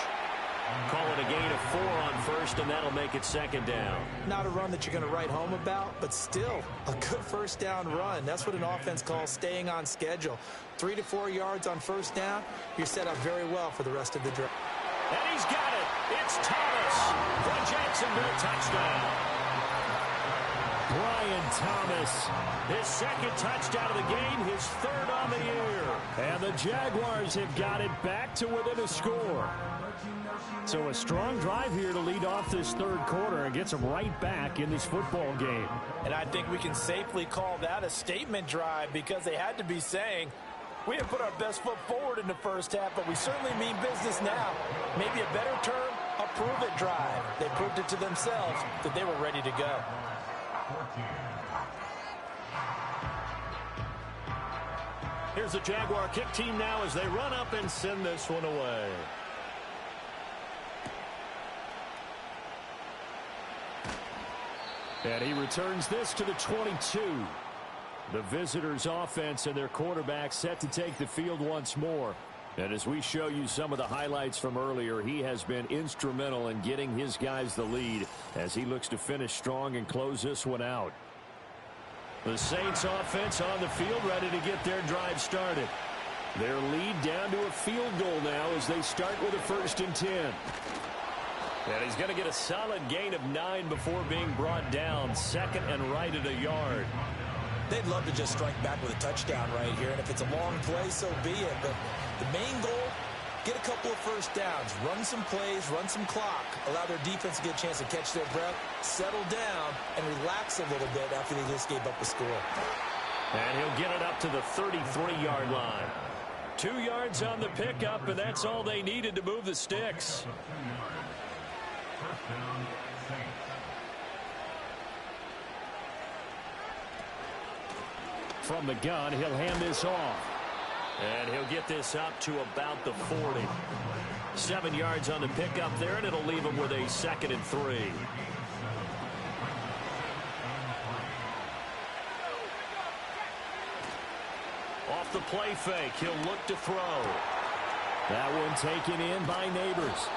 Call it a gain of 4 on 1st, and that'll make it 2nd down. Not a run that you're going to write home about, but still a good first down run. That's what an offense calls staying on schedule. 3 to 4 yards on 1st down, you're set up very well for the rest of the drive. And he's got it. It's Thomas for a Jacksonville touchdown. Brian Thomas, his 2nd touchdown of the game, his 3rd on the year. And the Jaguars have got it back to within a score. So a strong drive here to lead off this 3rd quarter and gets them right back in this football game. And I think we can safely call that a statement drive because they had to be saying, we have put our best foot forward in the first half, but we certainly mean business now. Maybe a better term, a prove-it drive. They proved it to themselves that they were ready to go. Here's the Jaguar kick team now as they run up and send this one away. And he returns this to the 22. The visitors' offense and their quarterback set to take the field once more. And as we show you some of the highlights from earlier, he has been instrumental in getting his guys the lead as he looks to finish strong and close this one out. The Saints offense on the field ready to get their drive started. Their lead down to a field goal now as they start with a 1st and 10. And he's going to get a solid gain of 9 before being brought down. 2nd and right at a yard. They'd love to just strike back with a touchdown right here, and if it's a long play, so be it. But the main goal, get a couple of first downs, run some plays, run some clock, allow their defense to get a chance to catch their breath, settle down, and relax a little bit after they just gave up a score. And he'll get it up to the 33-yard line. 2 yards on the pickup, and that's all they needed to move the sticks. From the gun, he'll hand this off. And he'll get this up to about the 40. 7 yards on the pickup there, and it'll leave him with a 2nd and 3. Off the play fake, he'll look to throw. That one taken in by Neighbors.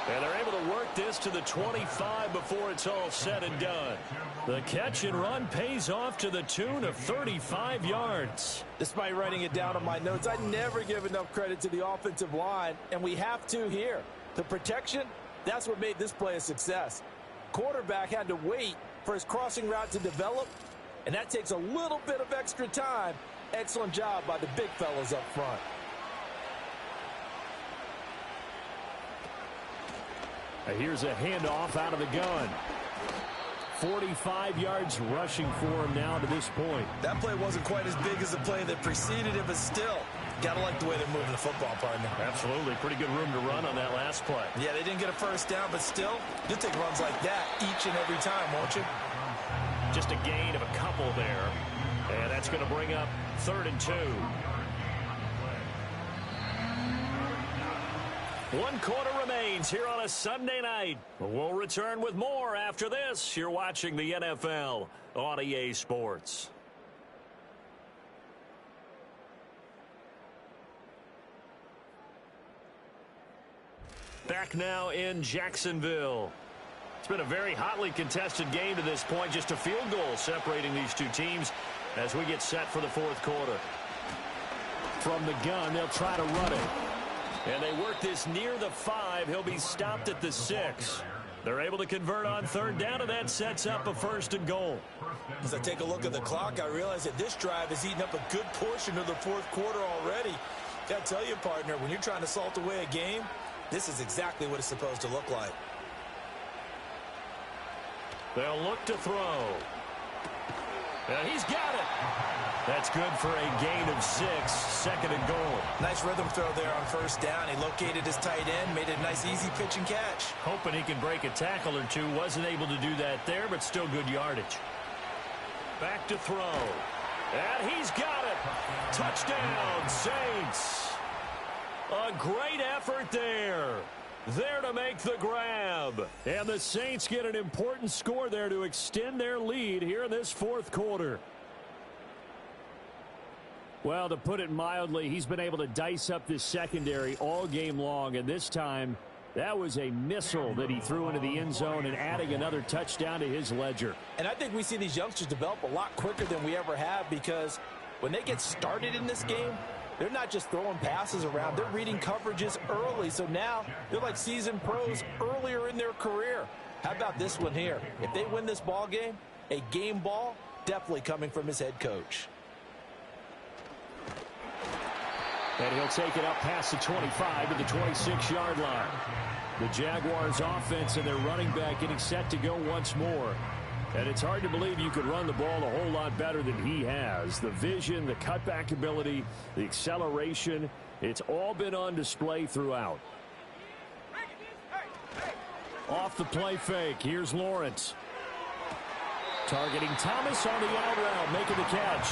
And they're able to work this to the 25 before it's all said and done. The catch and run pays off to the tune of 35 yards. Despite writing it down on my notes, I never give enough credit to the offensive line, and we have to here. The protection, that's what made this play a success. Quarterback had to wait for his crossing route to develop, and that takes a little bit of extra time. Excellent job by the big fellas up front. Here's a handoff out of the gun. 45 yards rushing for him now to this point. That play wasn't quite as big as the play that preceded it, but still, gotta like the way they're moving the football, partner. Absolutely. Pretty good room to run on that last play. Yeah, they didn't get a first down, but still, you'll take runs like that each and every time, won't you? Just a gain of a couple there. And that's going to bring up 3rd and 2. 1 quarter remains here on a Sunday night. We'll return with more after this. You're watching the NFL on EA Sports. Back now in Jacksonville. It's been a very hotly contested game to this point. Just a field goal separating these two teams as we get set for the fourth quarter. From the gun, they'll try to run it. And they work this near the 5. He'll be stopped at the 6. They're able to convert on third down, and that sets up a 1st and goal. As I take a look at the clock, I realize that this drive has eaten up a good portion of the fourth quarter already. Got to tell you, partner, when you're trying to salt away a game, this is exactly what it's supposed to look like. They'll look to throw. And he's got it. That's good for a gain of 6, 2nd and goal. Nice rhythm throw there on first down. He located his tight end, made it a nice easy pitch and catch. Hoping he can break a tackle or two. Wasn't able to do that there, but still good yardage. Back to throw. And he's got it. Touchdown, Saints. A great effort there. There to make the grab. And the Saints get an important score there to extend their lead here in this fourth quarter. Well, to put it mildly, he's been able to dice up this secondary all game long, and this time that was a missile that he threw into the end zone and adding another touchdown to his ledger. And I think we see these youngsters develop a lot quicker than we ever have, because when they get started in this game, they're not just throwing passes around. They're reading coverages early. So now they're like seasoned pros earlier in their career. How about this one here? If they win this ball game, a game ball definitely coming from his head coach. And he'll take it up past the 25 to the 26-yard line. The Jaguars offense and their running back getting set to go once more. And it's hard to believe you could run the ball a whole lot better than he has. The vision, the cutback ability, the acceleration, it's all been on display throughout. Off the play fake, here's Lawrence. Targeting Thomas on the out route, making the catch.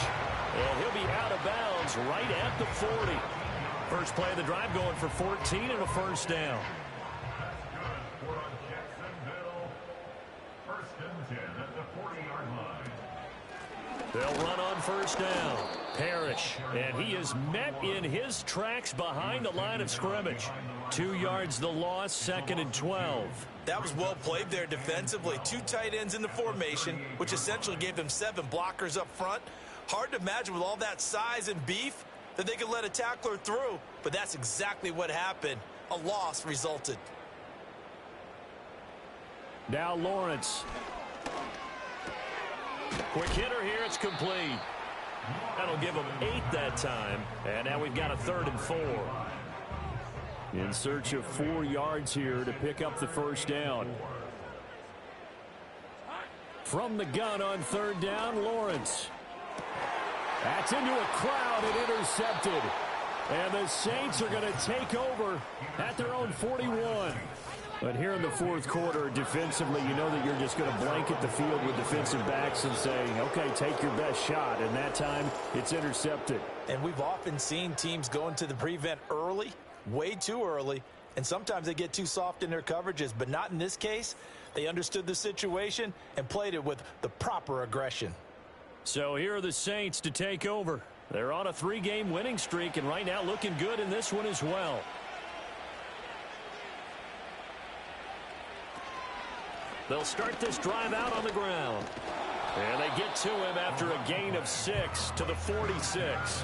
And he'll be out of bounds right at the 40. First play of the drive going for 14 and a 1st down. They'll run on 1st down. Parrish, and he is met in his tracks behind the line of scrimmage. 2 yards the loss, 2nd and 12. That was well played there defensively. 2 tight ends in the formation, which essentially gave them 7 blockers up front. Hard to imagine with all that size and beef that they could let a tackler through, but that's exactly what happened. A loss resulted. Now Lawrence. Quick hitter here, it's complete. That'll give them 8 that time, and now we've got a 3rd and 4. In search of 4 yards here to pick up the 1st down. From the gun on 3rd down, Lawrence. That's into a crowd and intercepted. And the Saints are going to take over at their own 41. But here in the fourth quarter, defensively, you know that you're just going to blanket the field with defensive backs and say, okay, take your best shot. And that time, it's intercepted. And we've often seen teams go into the prevent early, way too early, and sometimes they get too soft in their coverages. But not in this case. They understood the situation and played it with the proper aggression. So here are the Saints to take over. They're on a 3-game winning streak, and right now looking good in this one as well. They'll start this drive out on the ground. And they get to him after a gain of 6 to the 46.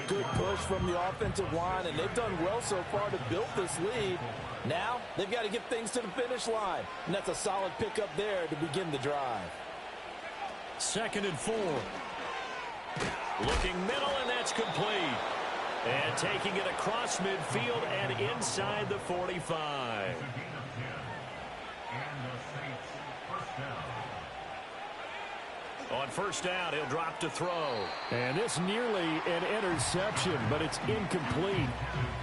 Good push from the offensive line, and they've done well so far to build this lead. Now they've got to get things to the finish line, and that's a solid pickup there to begin the drive. 2nd and 4. Looking middle, and that's complete. And taking it across midfield and inside the 45. On 1st down, he'll drop to throw. And this nearly an interception, but it's incomplete.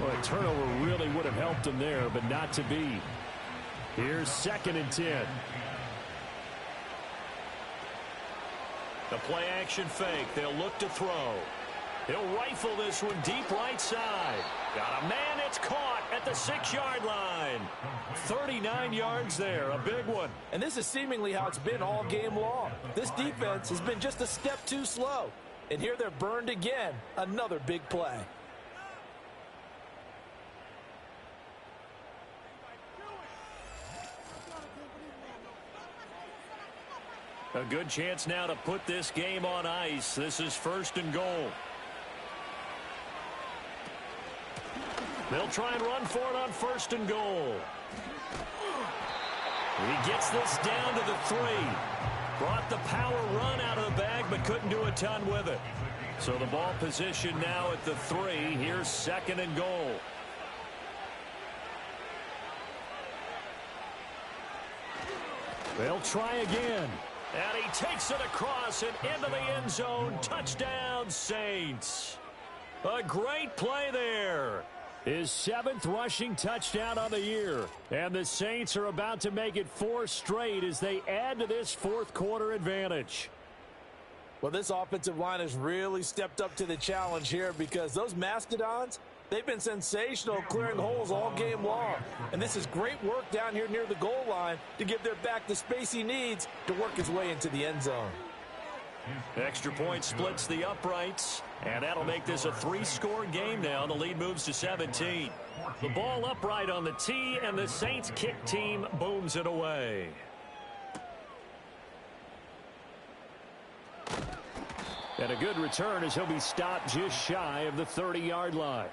Well, a turnover really would have helped him there, but not to be. Here's 2nd and 10. The play action fake. They'll look to throw. He'll rifle this one deep right side. Got a man. It's caught at the 6-yard line. 39 yards there. A big one. And this is seemingly how it's been all game long. This defense has been just a step too slow. And here they're burned again. Another big play. A good chance now to put this game on ice. This is 1st and goal. They'll try and run for it on 1st and goal. He gets this down to the 3. Brought the power run out of the bag, but couldn't do a ton with it. So the ball position now at the 3. Here's 2nd and goal. They'll try again. And he takes it across and into the end zone. Touchdown, Saints. A great play there. His 7th rushing touchdown on the year. And the Saints are about to make it 4 straight as they add to this 4th quarter advantage. Well, this offensive line has really stepped up to the challenge here because those Mastodons, they've been sensational clearing holes all game long. And this is great work down here near the goal line to give their back the space he needs to work his way into the end zone. Extra point splits the uprights, and that'll make this a 3-score game now. The lead moves to 17. The ball upright on the tee, and the Saints kick team booms it away. And a good return as he'll be stopped just shy of the 30-yard line.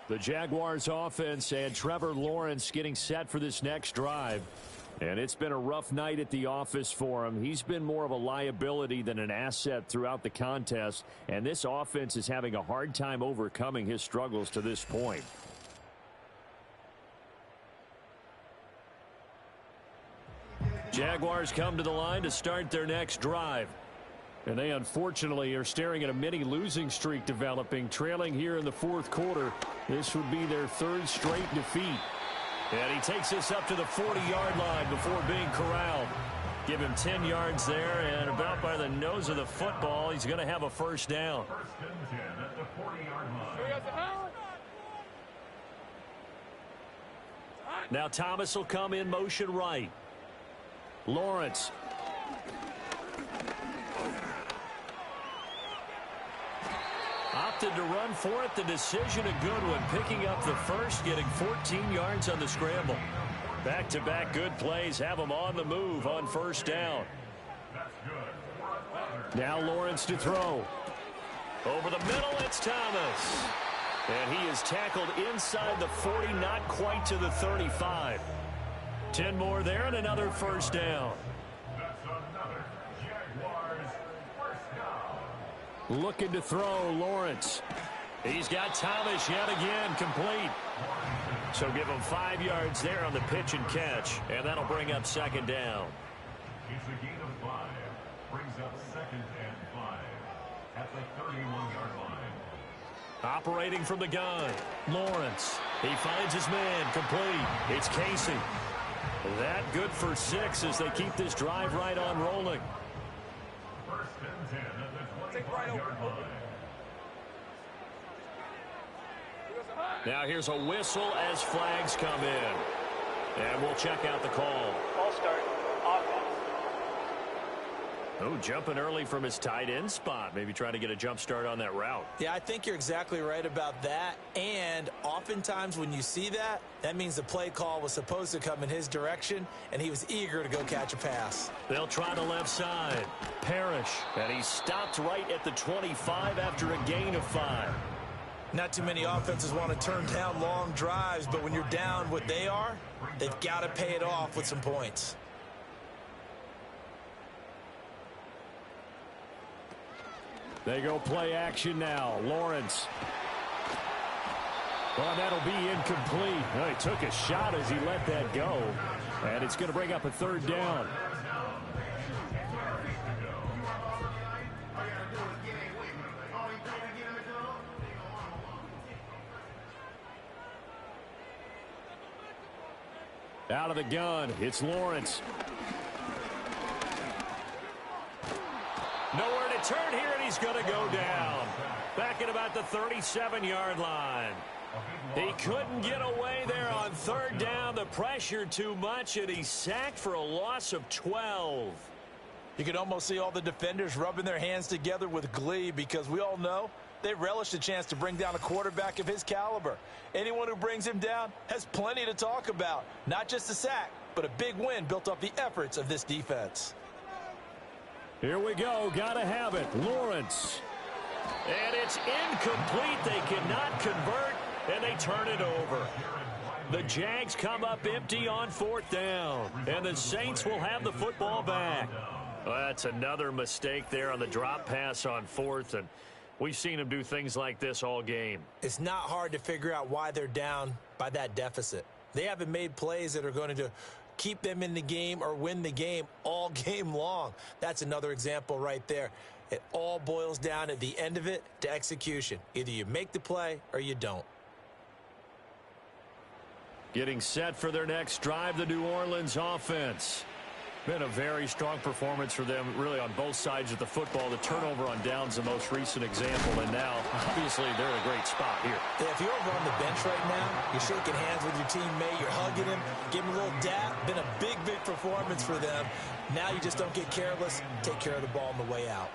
The Jaguars offense and Trevor Lawrence getting set for this next drive. And it's been a rough night at the office for him. He's been more of a liability than an asset throughout the contest. And this offense is having a hard time overcoming his struggles to this point. Jaguars come to the line to start their next drive. And they unfortunately are staring at a mini losing streak developing, trailing here in the 4th quarter. This would be their 3rd straight defeat. And he takes this up to the 40-yard line before being corralled. Give him 10 yards there, and about by the nose of the football, he's going to have a 1st down. Now Thomas will come in motion right. Lawrence. Opted to run for it. The decision a good one. Picking up the 1st, getting 14 yards on the scramble. Back-to-back good plays have him on the move on 1st down. Now Lawrence to throw. Over the middle, it's Thomas. And he is tackled inside the 40, not quite to the 35. 10 more there and another 1st down. Looking to throw, Lawrence. He's got Thomas yet again, complete. So give him 5 yards there on the pitch and catch, and that'll bring up 2nd down. It's a gain of 5. Brings up 2nd and 5 at the 31-yard line. Operating from the gun, Lawrence. He finds his man, complete. It's Casey. That good for 6 as they keep this drive right on rolling. 1st and 10 at the 25-yard line. Now here's a whistle as flags come in. And we'll check out the call. Ball start. Offense. Oh, jumping early from his tight end spot. Maybe trying to get a jump start on that route. Yeah, I think you're exactly right about that. And oftentimes when you see that, that means the play call was supposed to come in his direction, and he was eager to go catch a pass. They'll try the left side. Parrish. And he stopped right at the 25 after a gain of 5. Not too many offenses want to turn down long drives, but when you're down what they are, they've got to pay it off with some points. They go play action now. Lawrence. Well, that'll be incomplete. Well, he took a shot as he let that go. And it's going to bring up a 3rd down. Out of the gun, it's Lawrence. Nowhere to turn here, and he's going to go down. Back at about the 37-yard line. He couldn't get away there on 3rd down. The pressure too much, and he's sacked for a loss of 12. You can almost see all the defenders rubbing their hands together with glee because we all know they relish the chance to bring down a quarterback of his caliber. Anyone who brings him down has plenty to talk about. Not just a sack, but a big win built off the efforts of this defense. Here we go. Gotta have it. Lawrence. And it's incomplete. They cannot convert, and they turn it over. The Jags come up empty on 4th down, and the Saints will have the football back. Well, that's another mistake there on the drop pass on 4th, and we've seen them do things like this all game. It's not hard to figure out why they're down by that deficit. They haven't made plays that are going to keep them in the game or win the game all game long. That's another example right there. It all boils down at the end of it to execution. Either you make the play or you don't. Getting set for their next drive, the New Orleans offense. Been a very strong performance for them, really, on both sides of the football. The turnover on downs, the most recent example, and now, obviously, they're in a great spot here. Yeah, if you're over on the bench right now, you're shaking hands with your teammate, you're hugging him, give him a little dap. Been a big, big performance for them. Now you just don't get careless. Take care of the ball on the way out.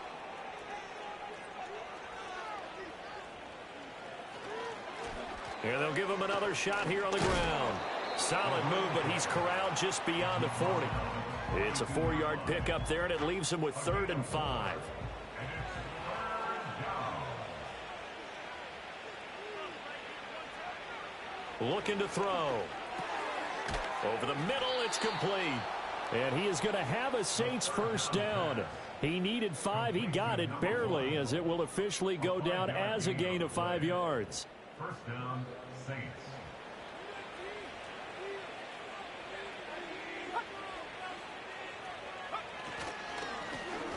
Here they'll give him another shot here on the ground. Solid move, but he's corralled just beyond the 40. It's a 4-yard pickup there, and it leaves him with 3rd and 5. Looking to throw. Over the middle, it's complete. And he is going to have a Saints first down. He needed 5. He got it barely, as it will officially go down as a gain of 5 yards. First down, Saints.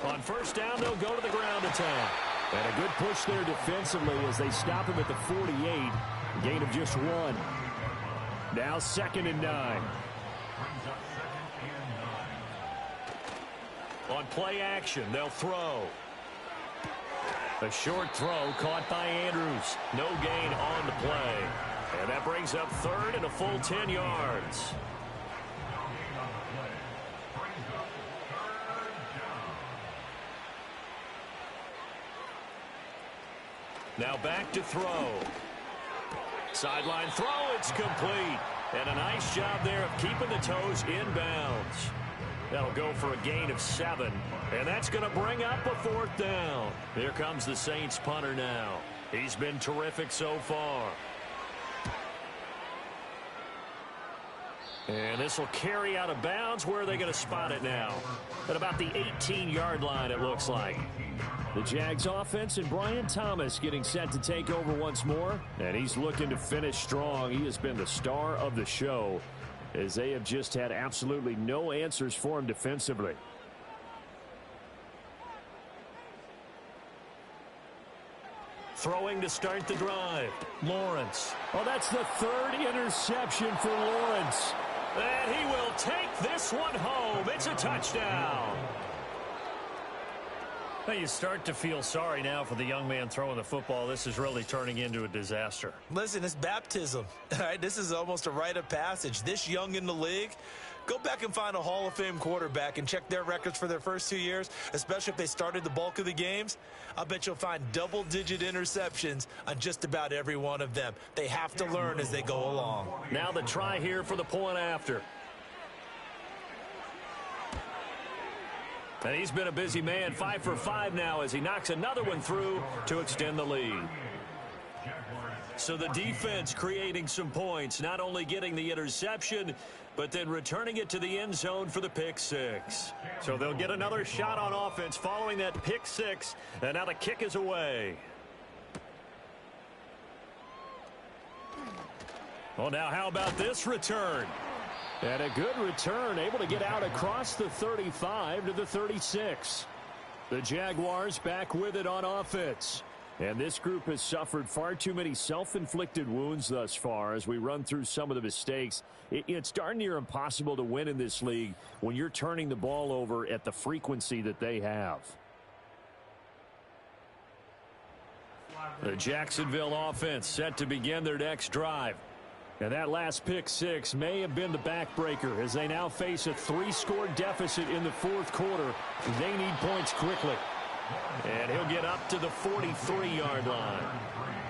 On first down, they'll go to the ground attack. And a good push there defensively as they stop him at the 48. Gain of just 1. Now 2nd and 9. On play action, they'll throw. A short throw caught by Andrews. No gain on the play. And that brings up 3rd and a full 10 yards. Now back to throw. Sideline throw, it's complete. And a nice job there of keeping the toes inbounds. That'll go for a gain of 7. And that's going to bring up a 4th down. Here comes the Saints punter now. He's been terrific so far. And this will carry out of bounds. Where are they going to spot it now? At about the 18-yard line, it looks like. The Jags offense and Brian Thomas getting set to take over once more. And he's looking to finish strong. He has been the star of the show, as they have just had absolutely no answers for him defensively. Throwing to start the drive. Lawrence. Oh, that's the 3rd interception for Lawrence. And he will take this one home. It's a touchdown. Now you start to feel sorry now for the young man throwing the football. This is really turning into a disaster. Listen, it's baptism. All right, this is almost a rite of passage. This young in the league, go back and find a Hall of Fame quarterback and check their records for their first 2 years, especially if they started the bulk of the games. I bet you'll find double-digit interceptions on just about every one of them. They have to learn as they go along. Now the try here for the point after. And he's been a busy man, 5 for 5 now as he knocks another one through to extend the lead. So the defense creating some points, not only getting the interception, but then returning it to the end zone for the pick 6. So they'll get another shot on offense following that pick 6, and now the kick is away. Well, now how about this return? And a good return, able to get out across the 35 to the 36. The Jaguars back with it on offense. And this group has suffered far too many self-inflicted wounds thus far as we run through some of the mistakes. It's darn near impossible to win in this league when you're turning the ball over at the frequency that they have. The Jacksonville offense set to begin their next drive. And that last pick 6 may have been the backbreaker as they now face a 3-score deficit in the 4th quarter. They need points quickly. And he'll get up to the 43-yard line.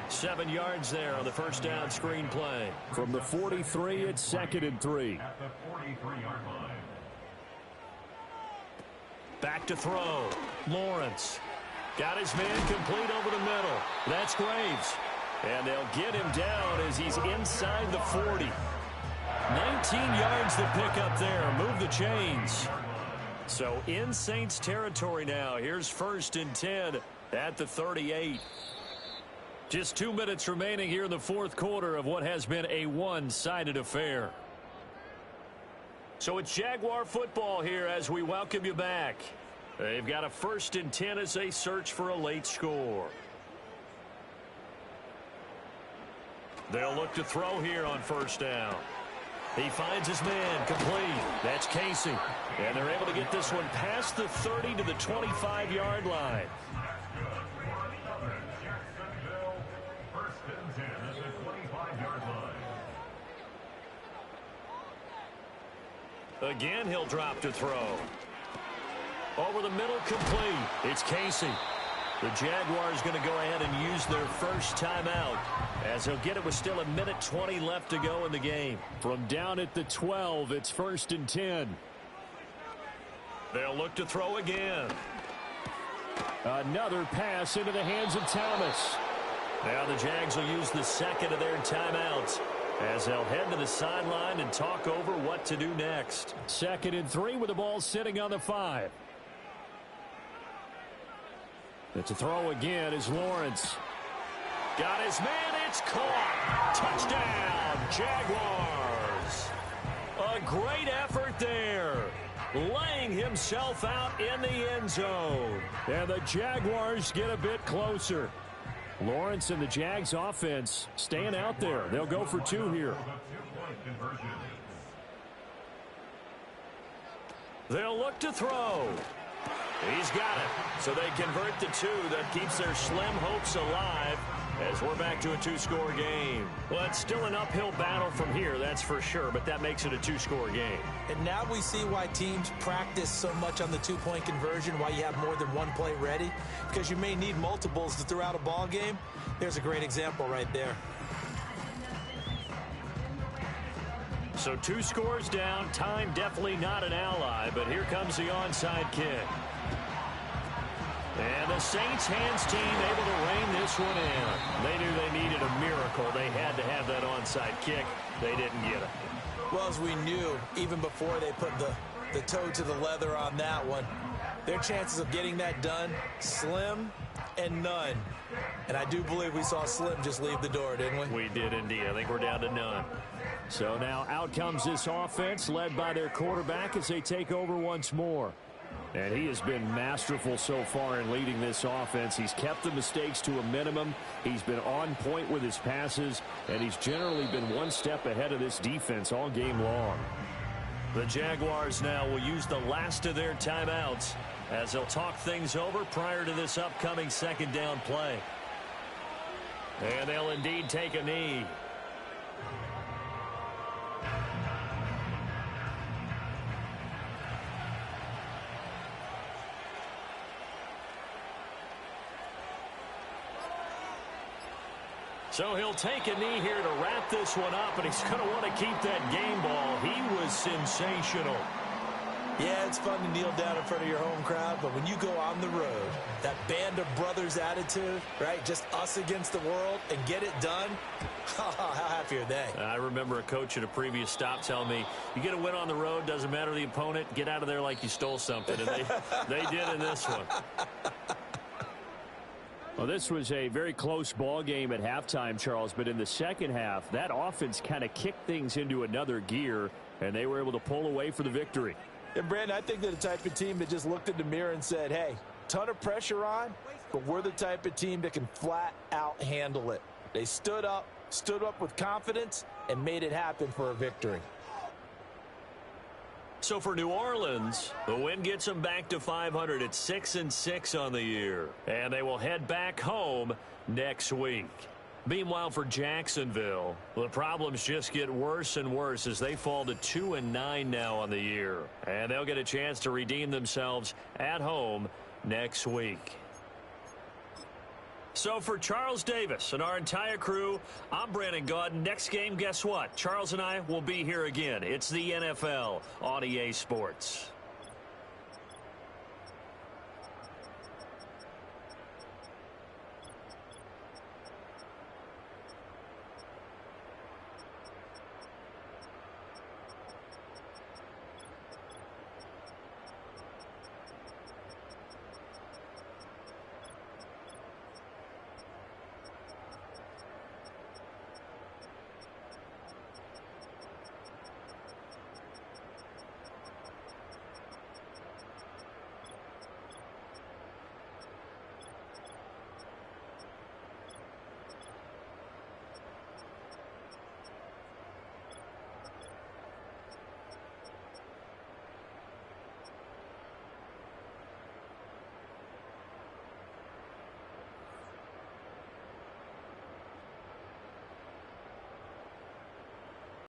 7 yards there on the first down screen play. From the 43, it's 2nd and 3. At the 43-yard line. Back to throw. Lawrence. Got his man complete over the middle. That's Graves. And they'll get him down as he's inside the 40. 19 yards to pick up there. Move the chains. So in Saints territory now. Here's 1st and 10 at the 38. Just 2 minutes remaining here in the fourth quarter of what has been a one-sided affair. So it's Jaguar football here as we welcome you back. They've got a 1st and 10 as they search for a late score. They'll look to throw here on 1st down. He finds his man complete. That's Casey. And they're able to get this one past the 30 to the 25-yard line. Again, he'll drop to throw. Over the middle, complete. It's Casey. The Jaguars going to go ahead and use their first timeout as he'll get it with still 1:20 left to go in the game. From down at the 12, it's 1st and 10. They'll look to throw again. Another pass into the hands of Thomas. Now the Jags will use the second of their timeouts as they'll head to the sideline and talk over what to do next. 2nd and 3 with the ball sitting on the 5. It's a throw again is Lawrence. Got his man. It's caught. Touchdown, Jaguars. A great effort there. Laying himself out in the end zone. And the Jaguars get a bit closer. Lawrence and the Jags offense staying out there. They'll go for 2 here. They'll look to throw. He's got it. So they convert the 2. That keeps their slim hopes alive as we're back to a 2-score game. Well, it's still an uphill battle from here, that's for sure, but that makes it a 2-score game. And now we see why teams practice so much on the 2-point conversion, why you have more than one play ready, because you may need multiples to throw out a ball game. There's a great example right there. So 2 scores down. Time definitely not an ally, but here comes the onside kick. And the Saints hands team able to rein this one in. They knew they needed a miracle. They had to have that onside kick. They didn't get it. Well, as we knew, even before they put the toe to the leather on that one, their chances of getting that done, slim and none. And I do believe we saw Slim just leave the door, didn't we? We did indeed. I think we're down to none. So now out comes this offense led by their quarterback as they take over once more. And he has been masterful so far in leading this offense. He's kept the mistakes to a minimum. He's been on point with his passes, and he's generally been one step ahead of this defense all game long. The Jaguars now will use the last of their timeouts as they'll talk things over prior to this upcoming 2nd down play. And they'll indeed take a knee. So he'll take a knee here to wrap this one up, and he's going to want to keep that game ball. He was sensational. Yeah, it's fun to kneel down in front of your home crowd, but when you go on the road, that band of brothers attitude, right, just us against the world, and get it done, how happy are they? I remember a coach at a previous stop telling me, you get a win on the road, doesn't matter the opponent, get out of there like you stole something, and they did in this one. Well, this was a very close ball game at halftime, Charles, but in the second half, that offense kind of kicked things into another gear, and they were able to pull away for the victory. And, Brandon, I think they're the type of team that just looked in the mirror and said, hey, ton of pressure on, but we're the type of team that can flat out handle it. They stood up with confidence, and made it happen for a victory. So for New Orleans, the win gets them back to 500 at 6-6 on the year. And they will head back home next week. Meanwhile, for Jacksonville, the problems just get worse and worse as they fall to 2-9 now on the year. And they'll get a chance to redeem themselves at home next week. So for Charles Davis and our entire crew, I'm Brandon Gaudin. Next game, guess what? Charles and I will be here again. It's the NFL on EA Sports.